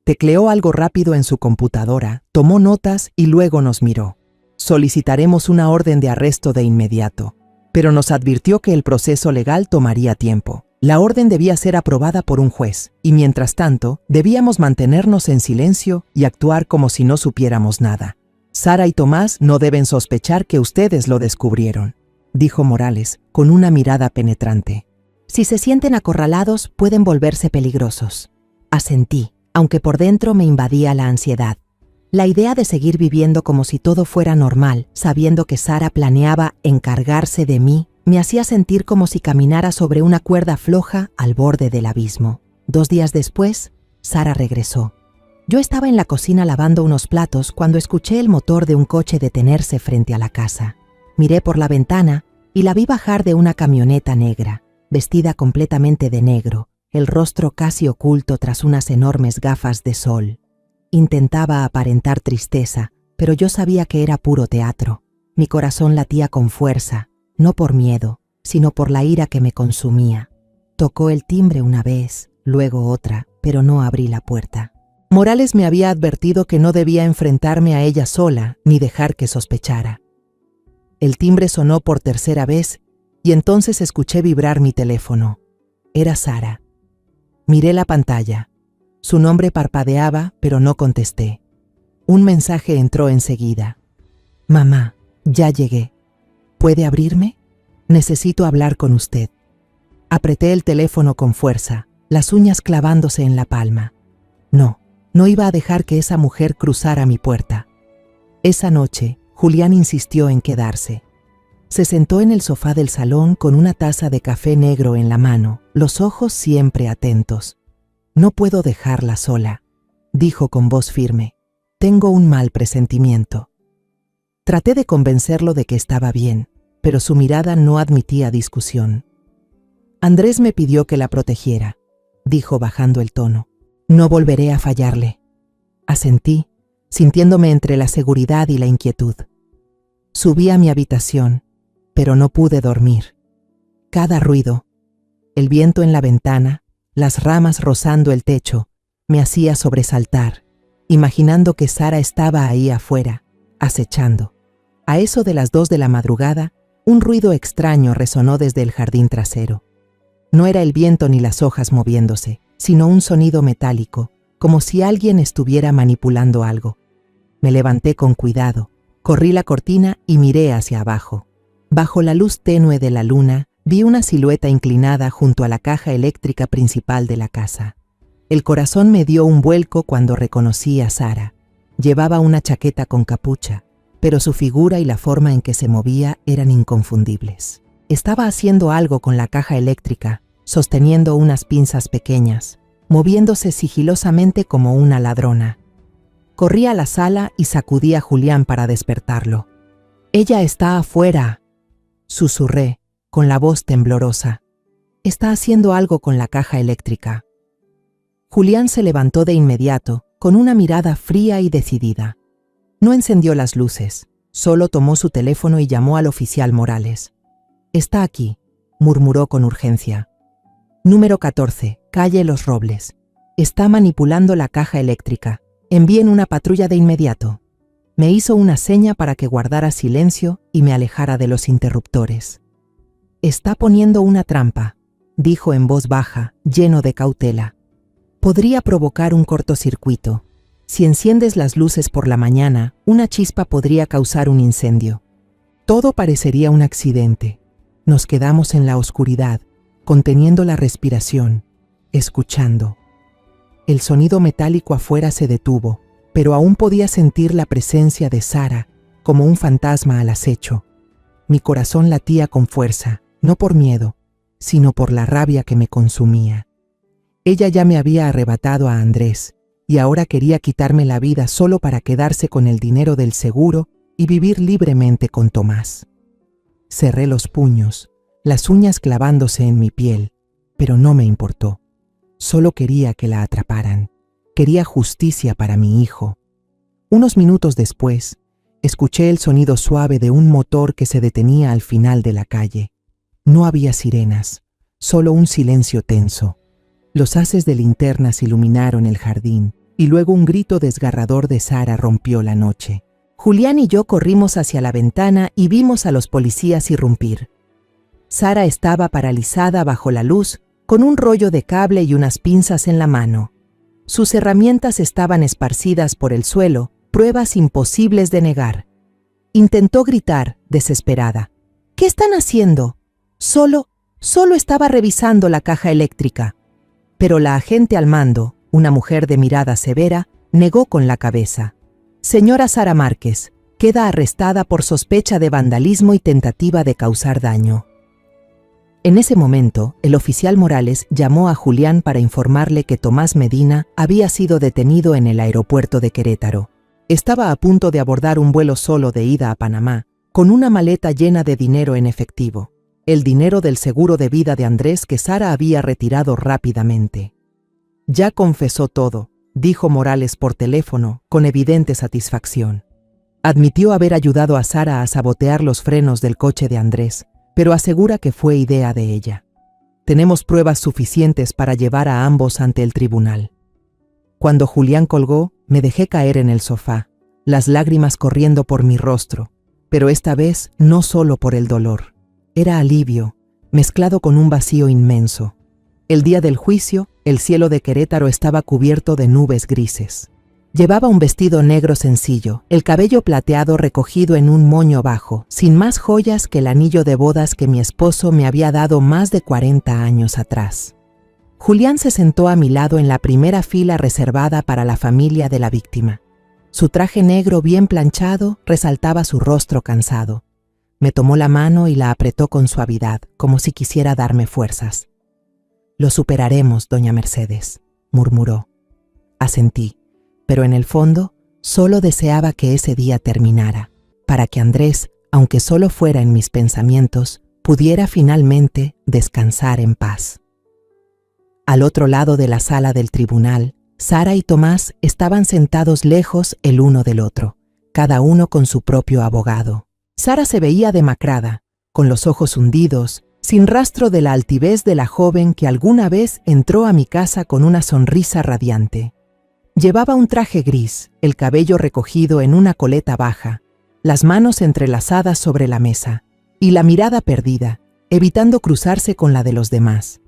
Tecleó algo rápido en su computadora, tomó notas y luego nos miró. «Solicitaremos una orden de arresto de inmediato», pero nos advirtió que el proceso legal tomaría tiempo. La orden debía ser aprobada por un juez, y mientras tanto, debíamos mantenernos en silencio y actuar como si no supiéramos nada. «Sara y Tomás no deben sospechar que ustedes lo descubrieron», dijo Morales, con una mirada penetrante. «Si se sienten acorralados, pueden volverse peligrosos». Asentí, aunque por dentro me invadía la ansiedad. La idea de seguir viviendo como si todo fuera normal, sabiendo que Sara planeaba encargarse de mí, me hacía sentir como si caminara sobre una cuerda floja al borde del abismo. 2 días después, Sara regresó. Yo estaba en la cocina lavando unos platos cuando escuché el motor de un coche detenerse frente a la casa. Miré por la ventana y la vi bajar de una camioneta negra, vestida completamente de negro, el rostro casi oculto tras unas enormes gafas de sol. Intentaba aparentar tristeza, pero yo sabía que era puro teatro. Mi corazón latía con fuerza, no por miedo, sino por la ira que me consumía. Tocó el timbre una vez, luego otra, pero no abrí la puerta. Morales me había advertido que no debía enfrentarme a ella sola ni dejar que sospechara. El timbre sonó por 3ª vez y entonces escuché vibrar mi teléfono. Era Sara. Miré la pantalla. Su nombre parpadeaba, pero no contesté. Un mensaje entró enseguida. «Mamá, ya llegué. ¿Puede abrirme? Necesito hablar con usted». Apreté el teléfono con fuerza, las uñas clavándose en la palma. No iba a dejar que esa mujer cruzara mi puerta. Esa noche, Julián insistió en quedarse. Se sentó en el sofá del salón con una taza de café negro en la mano, los ojos siempre atentos. «No puedo dejarla sola», dijo con voz firme. «Tengo un mal presentimiento». Traté de convencerlo de que estaba bien, pero su mirada no admitía discusión. «Andrés me pidió que la protegiera», dijo bajando el tono. «No volveré a fallarle». Asentí, sintiéndome entre la seguridad y la inquietud. Subí a mi habitación, pero no pude dormir. Cada ruido, el viento en la ventana, las ramas rozando el techo, me hacía sobresaltar, imaginando que Sara estaba ahí afuera, acechando. A eso de las 2 de la madrugada, un ruido extraño resonó desde el jardín trasero. No era el viento ni las hojas moviéndose, sino un sonido metálico, como si alguien estuviera manipulando algo. Me levanté con cuidado, corrí la cortina y miré hacia abajo. Bajo la luz tenue de la luna, vi una silueta inclinada junto a la caja eléctrica principal de la casa. El corazón me dio un vuelco cuando reconocí a Sara. Llevaba una chaqueta con capucha, pero su figura y la forma en que se movía eran inconfundibles. Estaba haciendo algo con la caja eléctrica, sosteniendo unas pinzas pequeñas, moviéndose sigilosamente como una ladrona. Corrí a la sala y sacudí a Julián para despertarlo. «Ella está afuera», susurré, con la voz temblorosa. «Está haciendo algo con la caja eléctrica». Julián se levantó de inmediato, con una mirada fría y decidida. No encendió las luces, solo tomó su teléfono y llamó al oficial Morales. «Está aquí», murmuró con urgencia. «Número 14, calle Los Robles. Está manipulando la caja eléctrica. Envíen una patrulla de inmediato». Me hizo una seña para que guardara silencio y me alejara de los interruptores. «Está poniendo una trampa», dijo en voz baja, lleno de cautela. «Podría provocar un cortocircuito. Si enciendes las luces por la mañana, una chispa podría causar un incendio. Todo parecería un accidente. Nos quedamos en la oscuridad, conteniendo la respiración, escuchando. El sonido metálico afuera se detuvo, pero aún podía sentir la presencia de Sara, como un fantasma al acecho. Mi corazón latía con fuerza, no por miedo, sino por la rabia que me consumía. Ella ya me había arrebatado a Andrés, y ahora quería quitarme la vida solo para quedarse con el dinero del seguro y vivir libremente con Tomás. Cerré los puños, las uñas clavándose en mi piel, pero no me importó. Solo quería que la atraparan. Quería justicia para mi hijo. Unos minutos después, escuché el sonido suave de un motor que se detenía al final de la calle. No había sirenas, solo un silencio tenso. Los haces de linternas iluminaron el jardín, y luego un grito desgarrador de Sara rompió la noche. Julián y yo corrimos hacia la ventana y vimos a los policías irrumpir. Sara estaba paralizada bajo la luz, con un rollo de cable y unas pinzas en la mano. Sus herramientas estaban esparcidas por el suelo, pruebas imposibles de negar. Intentó gritar, desesperada. «¿Qué están haciendo?» Solo estaba revisando la caja eléctrica». Pero la agente al mando, una mujer de mirada severa, negó con la cabeza. «Señora Sara Márquez, queda arrestada por sospecha de vandalismo y tentativa de causar daño». En ese momento, el oficial Morales llamó a Julián para informarle que Tomás Medina había sido detenido en el aeropuerto de Querétaro. Estaba a punto de abordar un vuelo solo de ida a Panamá, con una maleta llena de dinero en efectivo, el dinero del seguro de vida de Andrés que Sara había retirado rápidamente. «Ya confesó todo», dijo Morales por teléfono, con evidente satisfacción. Admitió haber ayudado a Sara a sabotear los frenos del coche de Andrés, pero asegura que fue idea de ella. «Tenemos pruebas suficientes para llevar a ambos ante el tribunal». Cuando Julián colgó, me dejé caer en el sofá, las lágrimas corriendo por mi rostro, pero esta vez no solo por el dolor. Era alivio, mezclado con un vacío inmenso. El día del juicio, el cielo de Querétaro estaba cubierto de nubes grises. Llevaba un vestido negro sencillo, el cabello plateado recogido en un moño bajo, sin más joyas que el anillo de bodas que mi esposo me había dado más de 40 años atrás. Julián se sentó a mi lado en la primera fila reservada para la familia de la víctima. Su traje negro bien planchado resaltaba su rostro cansado. Me tomó la mano y la apretó con suavidad, como si quisiera darme fuerzas. «Lo superaremos, doña Mercedes», murmuró. Asentí, pero en el fondo solo deseaba que ese día terminara, para que Andrés, aunque solo fuera en mis pensamientos, pudiera finalmente descansar en paz. Al otro lado de la sala del tribunal, Sara y Tomás estaban sentados lejos el uno del otro, cada uno con su propio abogado. Sara se veía demacrada, con los ojos hundidos, sin rastro de la altivez de la joven que alguna vez entró a mi casa con una sonrisa radiante. Llevaba un traje gris, el cabello recogido en una coleta baja, las manos entrelazadas sobre la mesa, y la mirada perdida, evitando cruzarse con la de los demás.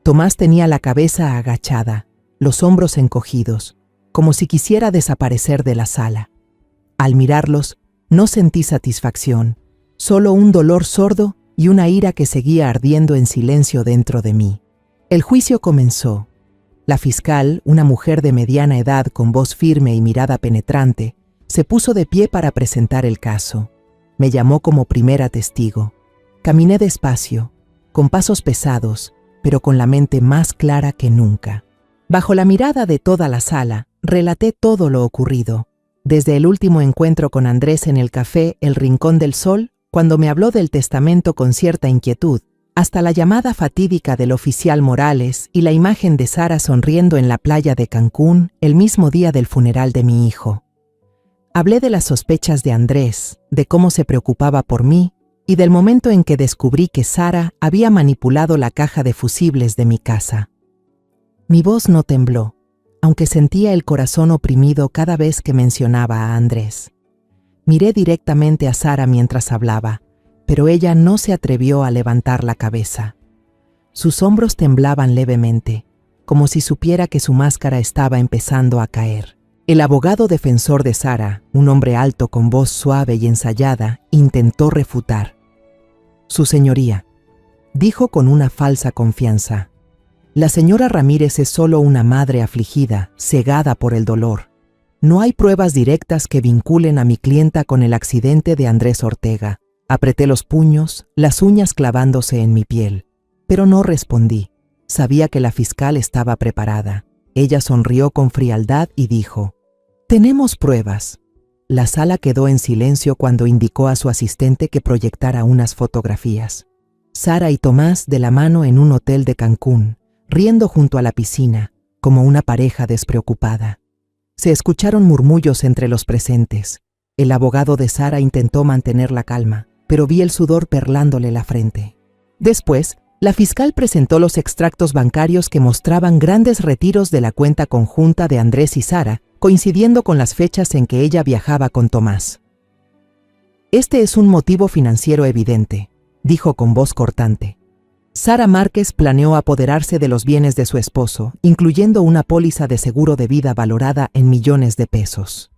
Tomás tenía la cabeza agachada, los hombros encogidos, como si quisiera desaparecer de la sala. Al mirarlos, no sentí satisfacción, solo un dolor sordo y una ira que seguía ardiendo en silencio dentro de mí. El juicio comenzó. La fiscal, una mujer de mediana edad con voz firme y mirada penetrante, se puso de pie para presentar el caso. Me llamó como primera testigo. Caminé despacio, con pasos pesados, pero con la mente más clara que nunca. Bajo la mirada de toda la sala, relaté todo lo ocurrido, desde el último encuentro con Andrés en el café El Rincón del Sol, cuando me habló del testamento con cierta inquietud, hasta la llamada fatídica del oficial Morales y la imagen de Sara sonriendo en la playa de Cancún el mismo día del funeral de mi hijo. Hablé de las sospechas de Andrés, de cómo se preocupaba por mí y del momento en que descubrí que Sara había manipulado la caja de fusibles de mi casa. Mi voz no tembló, aunque sentía el corazón oprimido cada vez que mencionaba a Andrés. Miré directamente a Sara mientras hablaba, pero ella no se atrevió a levantar la cabeza. Sus hombros temblaban levemente, como si supiera que su máscara estaba empezando a caer. El abogado defensor de Sara, un hombre alto con voz suave y ensayada, intentó refutar. «Su señoría», dijo con una falsa confianza, «la señora Ramírez es solo una madre afligida, cegada por el dolor. No hay pruebas directas que vinculen a mi clienta con el accidente de Andrés Ortega». Apreté los puños, las uñas clavándose en mi piel, pero no respondí. Sabía que la fiscal estaba preparada. Ella sonrió con frialdad y dijo, «Tenemos pruebas». La sala quedó en silencio cuando indicó a su asistente que proyectara unas fotografías. Sara y Tomás de la mano en un hotel de Cancún, riendo junto a la piscina, como una pareja despreocupada. Se escucharon murmullos entre los presentes. El abogado de Sara intentó mantener la calma, pero vi el sudor perlándole la frente. Después, la fiscal presentó los extractos bancarios que mostraban grandes retiros de la cuenta conjunta de Andrés y Sara, coincidiendo con las fechas en que ella viajaba con Tomás. «Este es un motivo financiero evidente», dijo con voz cortante. Sara Márquez planeó apoderarse de los bienes de su esposo, incluyendo una póliza de seguro de vida valorada en millones de pesos.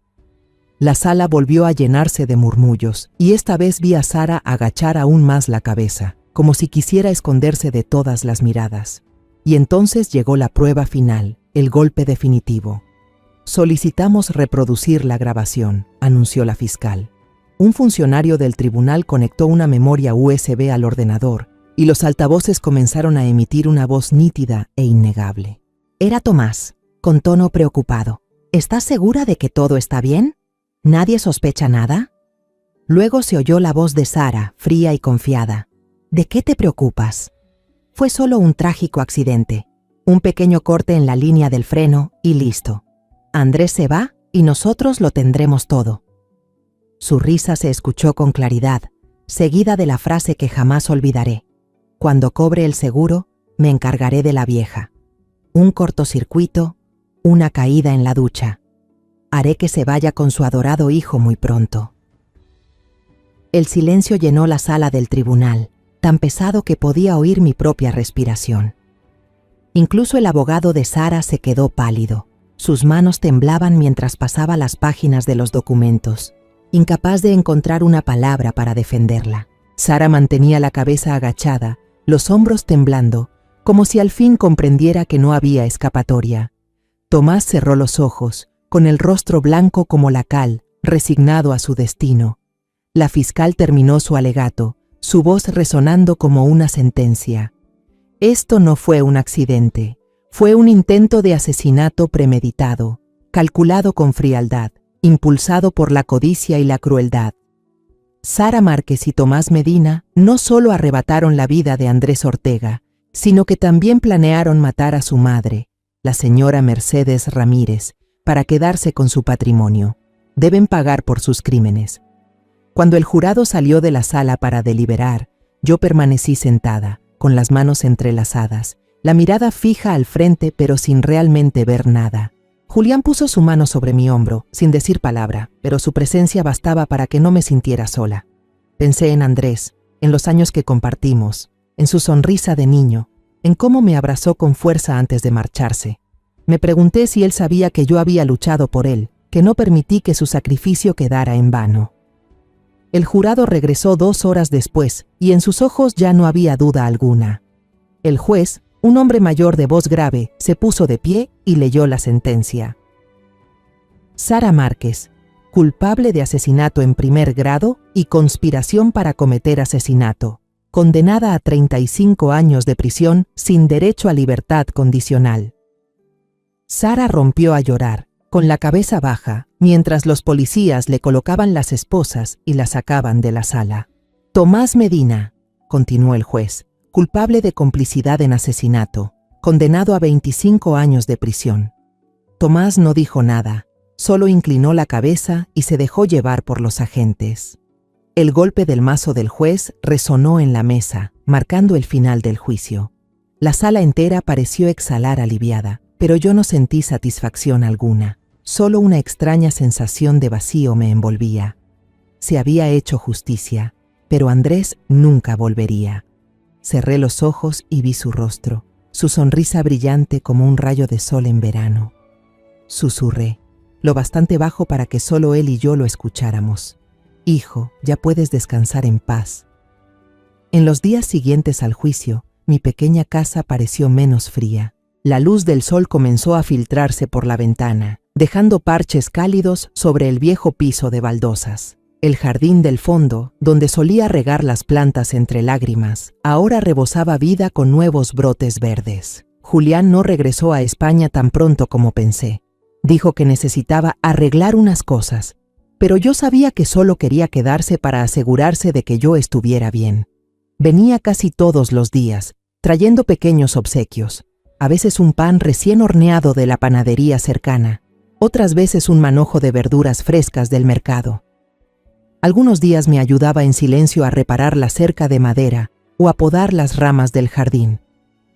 La sala volvió a llenarse de murmullos, y esta vez vi a Sara agachar aún más la cabeza, como si quisiera esconderse de todas las miradas. Y entonces llegó la prueba final, el golpe definitivo. «Solicitamos reproducir la grabación», anunció la fiscal. Un funcionario del tribunal conectó una memoria USB al ordenador, y los altavoces comenzaron a emitir una voz nítida e innegable. Era Tomás, con tono preocupado. «¿Estás segura de que todo está bien? ¿Nadie sospecha nada?» Luego se oyó la voz de Sara, fría y confiada. «¿De qué te preocupas? Fue solo un trágico accidente, un pequeño corte en la línea del freno y listo. Andrés se va y nosotros lo tendremos todo». Su risa se escuchó con claridad, seguida de la frase que jamás olvidaré. «Cuando cobre el seguro, me encargaré de la vieja. Un cortocircuito, una caída en la ducha. Haré que se vaya con su adorado hijo muy pronto». El silencio llenó la sala del tribunal, tan pesado que podía oír mi propia respiración. Incluso el abogado de Sara se quedó pálido. Sus manos temblaban mientras pasaba las páginas de los documentos, incapaz de encontrar una palabra para defenderla. Sara mantenía la cabeza agachada, los hombros temblando, como si al fin comprendiera que no había escapatoria. Tomás cerró los ojos, con el rostro blanco como la cal, resignado a su destino. La fiscal terminó su alegato, su voz resonando como una sentencia. «Esto no fue un accidente, fue un intento de asesinato premeditado, calculado con frialdad, impulsado por la codicia y la crueldad. Sara Márquez y Tomás Medina no solo arrebataron la vida de Andrés Ortega, sino que también planearon matar a su madre, la señora Mercedes Ramírez, para quedarse con su patrimonio. Deben pagar por sus crímenes». Cuando el jurado salió de la sala para deliberar, yo permanecí sentada, con las manos entrelazadas, la mirada fija al frente pero sin realmente ver nada. Julián puso su mano sobre mi hombro, sin decir palabra, pero su presencia bastaba para que no me sintiera sola. Pensé en Andrés, en los años que compartimos, en su sonrisa de niño, en cómo me abrazó con fuerza antes de marcharse. Me pregunté si él sabía que yo había luchado por él, que no permití que su sacrificio quedara en vano. El jurado regresó 2 horas después, y en sus ojos ya no había duda alguna. El juez, un hombre mayor de voz grave, se puso de pie y leyó la sentencia. Sara Márquez, culpable de asesinato en primer grado y conspiración para cometer asesinato, condenada a 35 años de prisión sin derecho a libertad condicional. Sara rompió a llorar, con la cabeza baja, mientras los policías le colocaban las esposas y la sacaban de la sala. Tomás Medina, continuó el juez, culpable de complicidad en asesinato, condenado a 25 años de prisión. Tomás no dijo nada, solo inclinó la cabeza y se dejó llevar por los agentes. El golpe del mazo del juez resonó en la mesa, marcando el final del juicio. La sala entera pareció exhalar aliviada, pero yo no sentí satisfacción alguna. Solo una extraña sensación de vacío me envolvía. Se había hecho justicia, pero Andrés nunca volvería. Cerré los ojos y vi su rostro, su sonrisa brillante como un rayo de sol en verano. Susurré, lo bastante bajo para que solo él y yo lo escucháramos. Hijo, ya puedes descansar en paz. En los días siguientes al juicio, mi pequeña casa pareció menos fría. La luz del sol comenzó a filtrarse por la ventana, dejando parches cálidos sobre el viejo piso de baldosas. El jardín del fondo, donde solía regar las plantas entre lágrimas, ahora rebosaba vida con nuevos brotes verdes. Julián no regresó a España tan pronto como pensé. Dijo que necesitaba arreglar unas cosas, pero yo sabía que solo quería quedarse para asegurarse de que yo estuviera bien. Venía casi todos los días, trayendo pequeños obsequios, a veces un pan recién horneado de la panadería cercana, otras veces un manojo de verduras frescas del mercado. Algunos días me ayudaba en silencio a reparar la cerca de madera o a podar las ramas del jardín.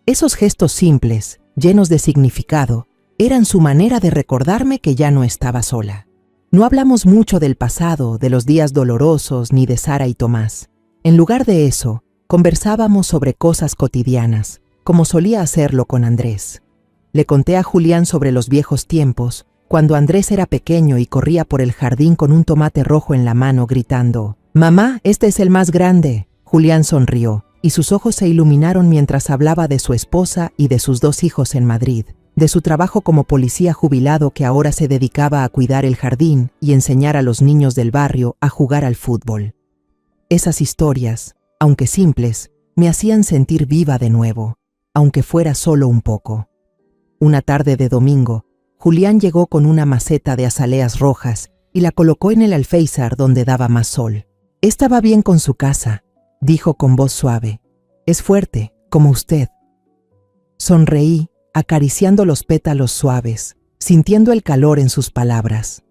Esos gestos simples, llenos de significado, eran su manera de recordarme que ya no estaba sola. No hablamos mucho del pasado, de los días dolorosos, ni de Sara y Tomás. En lugar de eso, conversábamos sobre cosas cotidianas, como solía hacerlo con Andrés. Le conté a Julián sobre los viejos tiempos, cuando Andrés era pequeño y corría por el jardín con un tomate rojo en la mano gritando, «Mamá, este es el más grande». Julián sonrió, y sus ojos se iluminaron mientras hablaba de su esposa y de sus 2 hijos en Madrid, de su trabajo como policía jubilado que ahora se dedicaba a cuidar el jardín y enseñar a los niños del barrio a jugar al fútbol. Esas historias, aunque simples, me hacían sentir viva de nuevo, aunque fuera solo un poco. Una tarde de domingo, Julián llegó con una maceta de azaleas rojas y la colocó en el alféizar donde daba más sol. «Estaba bien con su casa», dijo con voz suave. «Es fuerte, como usted». Sonreí, acariciando los pétalos suaves, sintiendo el calor en sus palabras.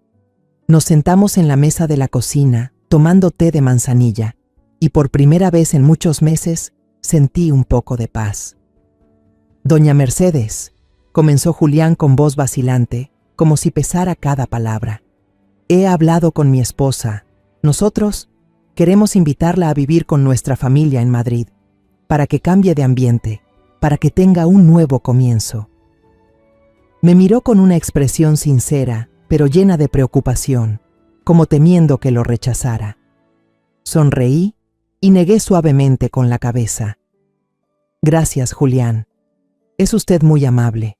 Nos sentamos en la mesa de la cocina, tomando té de manzanilla, y por primera vez en muchos meses sentí un poco de paz. «Doña Mercedes», comenzó Julián con voz vacilante, como si pesara cada palabra. «He hablado con mi esposa. Nosotros queremos invitarla a vivir con nuestra familia en Madrid, para que cambie de ambiente, para que tenga un nuevo comienzo». Me miró con una expresión sincera, pero llena de preocupación, como temiendo que lo rechazara. Sonreí y negué suavemente con la cabeza. «Gracias, Julián. Es usted muy amable.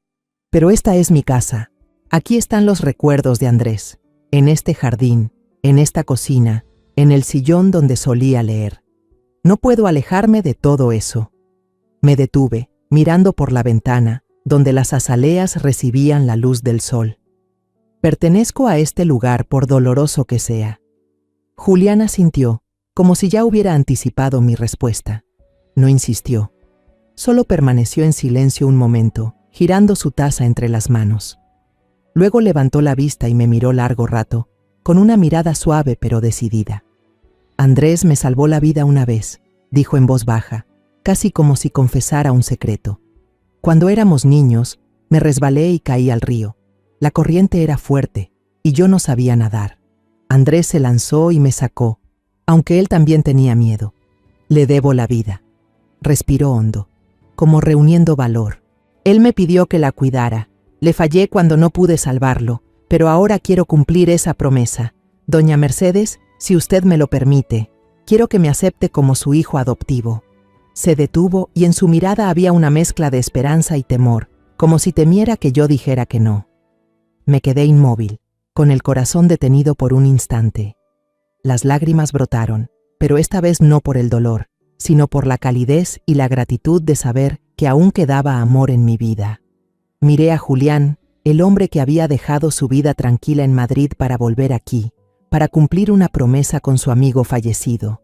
Pero esta es mi casa. Aquí están los recuerdos de Andrés, en este jardín, en esta cocina, en el sillón donde solía leer. No puedo alejarme de todo eso». Me detuve, mirando por la ventana, donde las azaleas recibían la luz del sol. «Pertenezco a este lugar por doloroso que sea». Julián asintió, como si ya hubiera anticipado mi respuesta. No insistió. Solo permaneció en silencio un momento, girando su taza entre las manos. Luego levantó la vista y me miró largo rato, con una mirada suave pero decidida. «Andrés me salvó la vida una vez», dijo en voz baja, casi como si confesara un secreto. «Cuando éramos niños, me resbalé y caí al río. La corriente era fuerte, y yo no sabía nadar. Andrés se lanzó y me sacó, aunque él también tenía miedo. Le debo la vida». Respiró hondo, como reuniendo valor. «Él me pidió que la cuidara. Le fallé cuando no pude salvarlo, pero ahora quiero cumplir esa promesa. Doña Mercedes, si usted me lo permite, quiero que me acepte como su hijo adoptivo». Se detuvo y en su mirada había una mezcla de esperanza y temor, como si temiera que yo dijera que no. Me quedé inmóvil, con el corazón detenido por un instante. Las lágrimas brotaron, pero esta vez no por el dolor, sino por la calidez y la gratitud de saber que aún quedaba amor en mi vida. Miré a Julián, el hombre que había dejado su vida tranquila en Madrid para volver aquí, para cumplir una promesa con su amigo fallecido.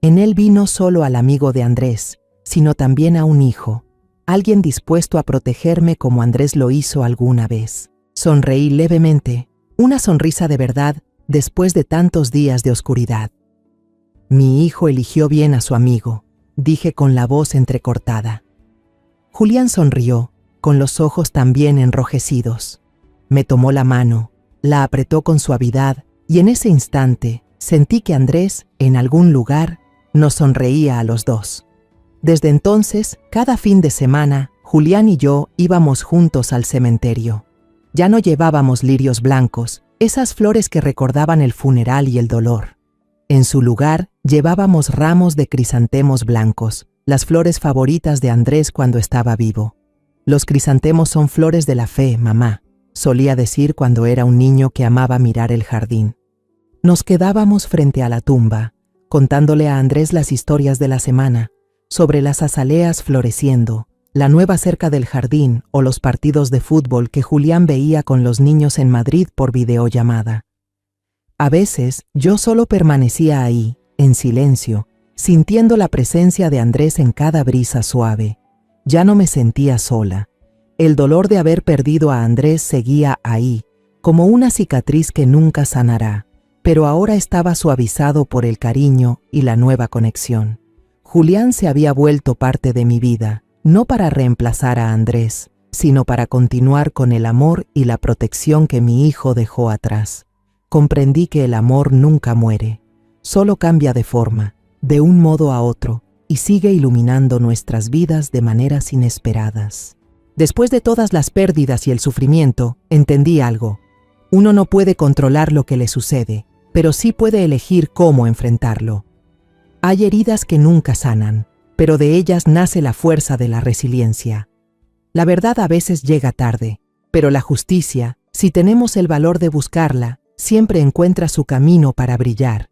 En él vi no solo al amigo de Andrés, sino también a un hijo, alguien dispuesto a protegerme como Andrés lo hizo alguna vez. Sonreí levemente, una sonrisa de verdad después de tantos días de oscuridad. Mi hijo eligió bien a su amigo, dije con la voz entrecortada. Julián sonrió, con los ojos también enrojecidos. Me tomó la mano, la apretó con suavidad y en ese instante sentí que Andrés, en algún lugar, nos sonreía a los dos. Desde entonces, cada fin de semana, Julián y yo íbamos juntos al cementerio. Ya no llevábamos lirios blancos, esas flores que recordaban el funeral y el dolor. En su lugar, llevábamos ramos de crisantemos blancos, las flores favoritas de Andrés cuando estaba vivo. Los crisantemos son flores de la fe, mamá, solía decir cuando era un niño que amaba mirar el jardín. Nos quedábamos frente a la tumba, contándole a Andrés las historias de la semana, sobre las azaleas floreciendo, la nueva cerca del jardín o los partidos de fútbol que Julián veía con los niños en Madrid por videollamada. A veces yo solo permanecía ahí, en silencio, sintiendo la presencia de Andrés en cada brisa suave. Ya no me sentía sola. El dolor de haber perdido a Andrés seguía ahí, como una cicatriz que nunca sanará, pero ahora estaba suavizado por el cariño y la nueva conexión. Julián se había vuelto parte de mi vida, no para reemplazar a Andrés, sino para continuar con el amor y la protección que mi hijo dejó atrás. Comprendí que el amor nunca muere, solo cambia de forma, de un modo a otro, y sigue iluminando nuestras vidas de maneras inesperadas. Después de todas las pérdidas y el sufrimiento, entendí algo. Uno no puede controlar lo que le sucede, pero sí puede elegir cómo enfrentarlo. Hay heridas que nunca sanan, pero de ellas nace la fuerza de la resiliencia. La verdad a veces llega tarde, pero la justicia, si tenemos el valor de buscarla, siempre encuentra su camino para brillar.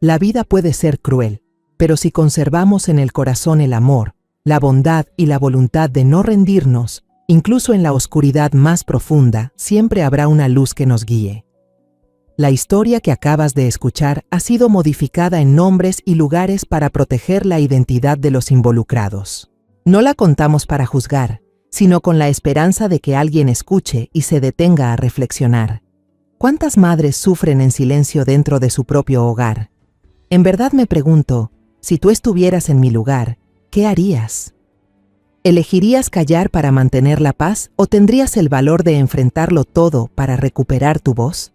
La vida puede ser cruel, pero si conservamos en el corazón el amor, la bondad y la voluntad de no rendirnos, incluso en la oscuridad más profunda, siempre habrá una luz que nos guíe. La historia que acabas de escuchar ha sido modificada en nombres y lugares para proteger la identidad de los involucrados. No la contamos para juzgar, sino con la esperanza de que alguien escuche y se detenga a reflexionar. ¿Cuántas madres sufren en silencio dentro de su propio hogar? En verdad me pregunto, si tú estuvieras en mi lugar, ¿qué harías? ¿Elegirías callar para mantener la paz o tendrías el valor de enfrentarlo todo para recuperar tu voz?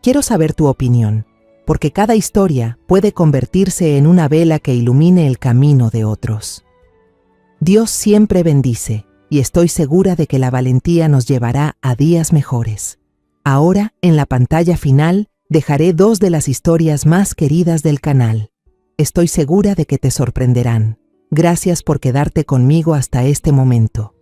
Quiero saber tu opinión, porque cada historia puede convertirse en una vela que ilumine el camino de otros. Dios siempre bendice, y estoy segura de que la valentía nos llevará a días mejores. Ahora, en la pantalla final, dejaré 2 de las historias más queridas del canal. Estoy segura de que te sorprenderán. Gracias por quedarte conmigo hasta este momento.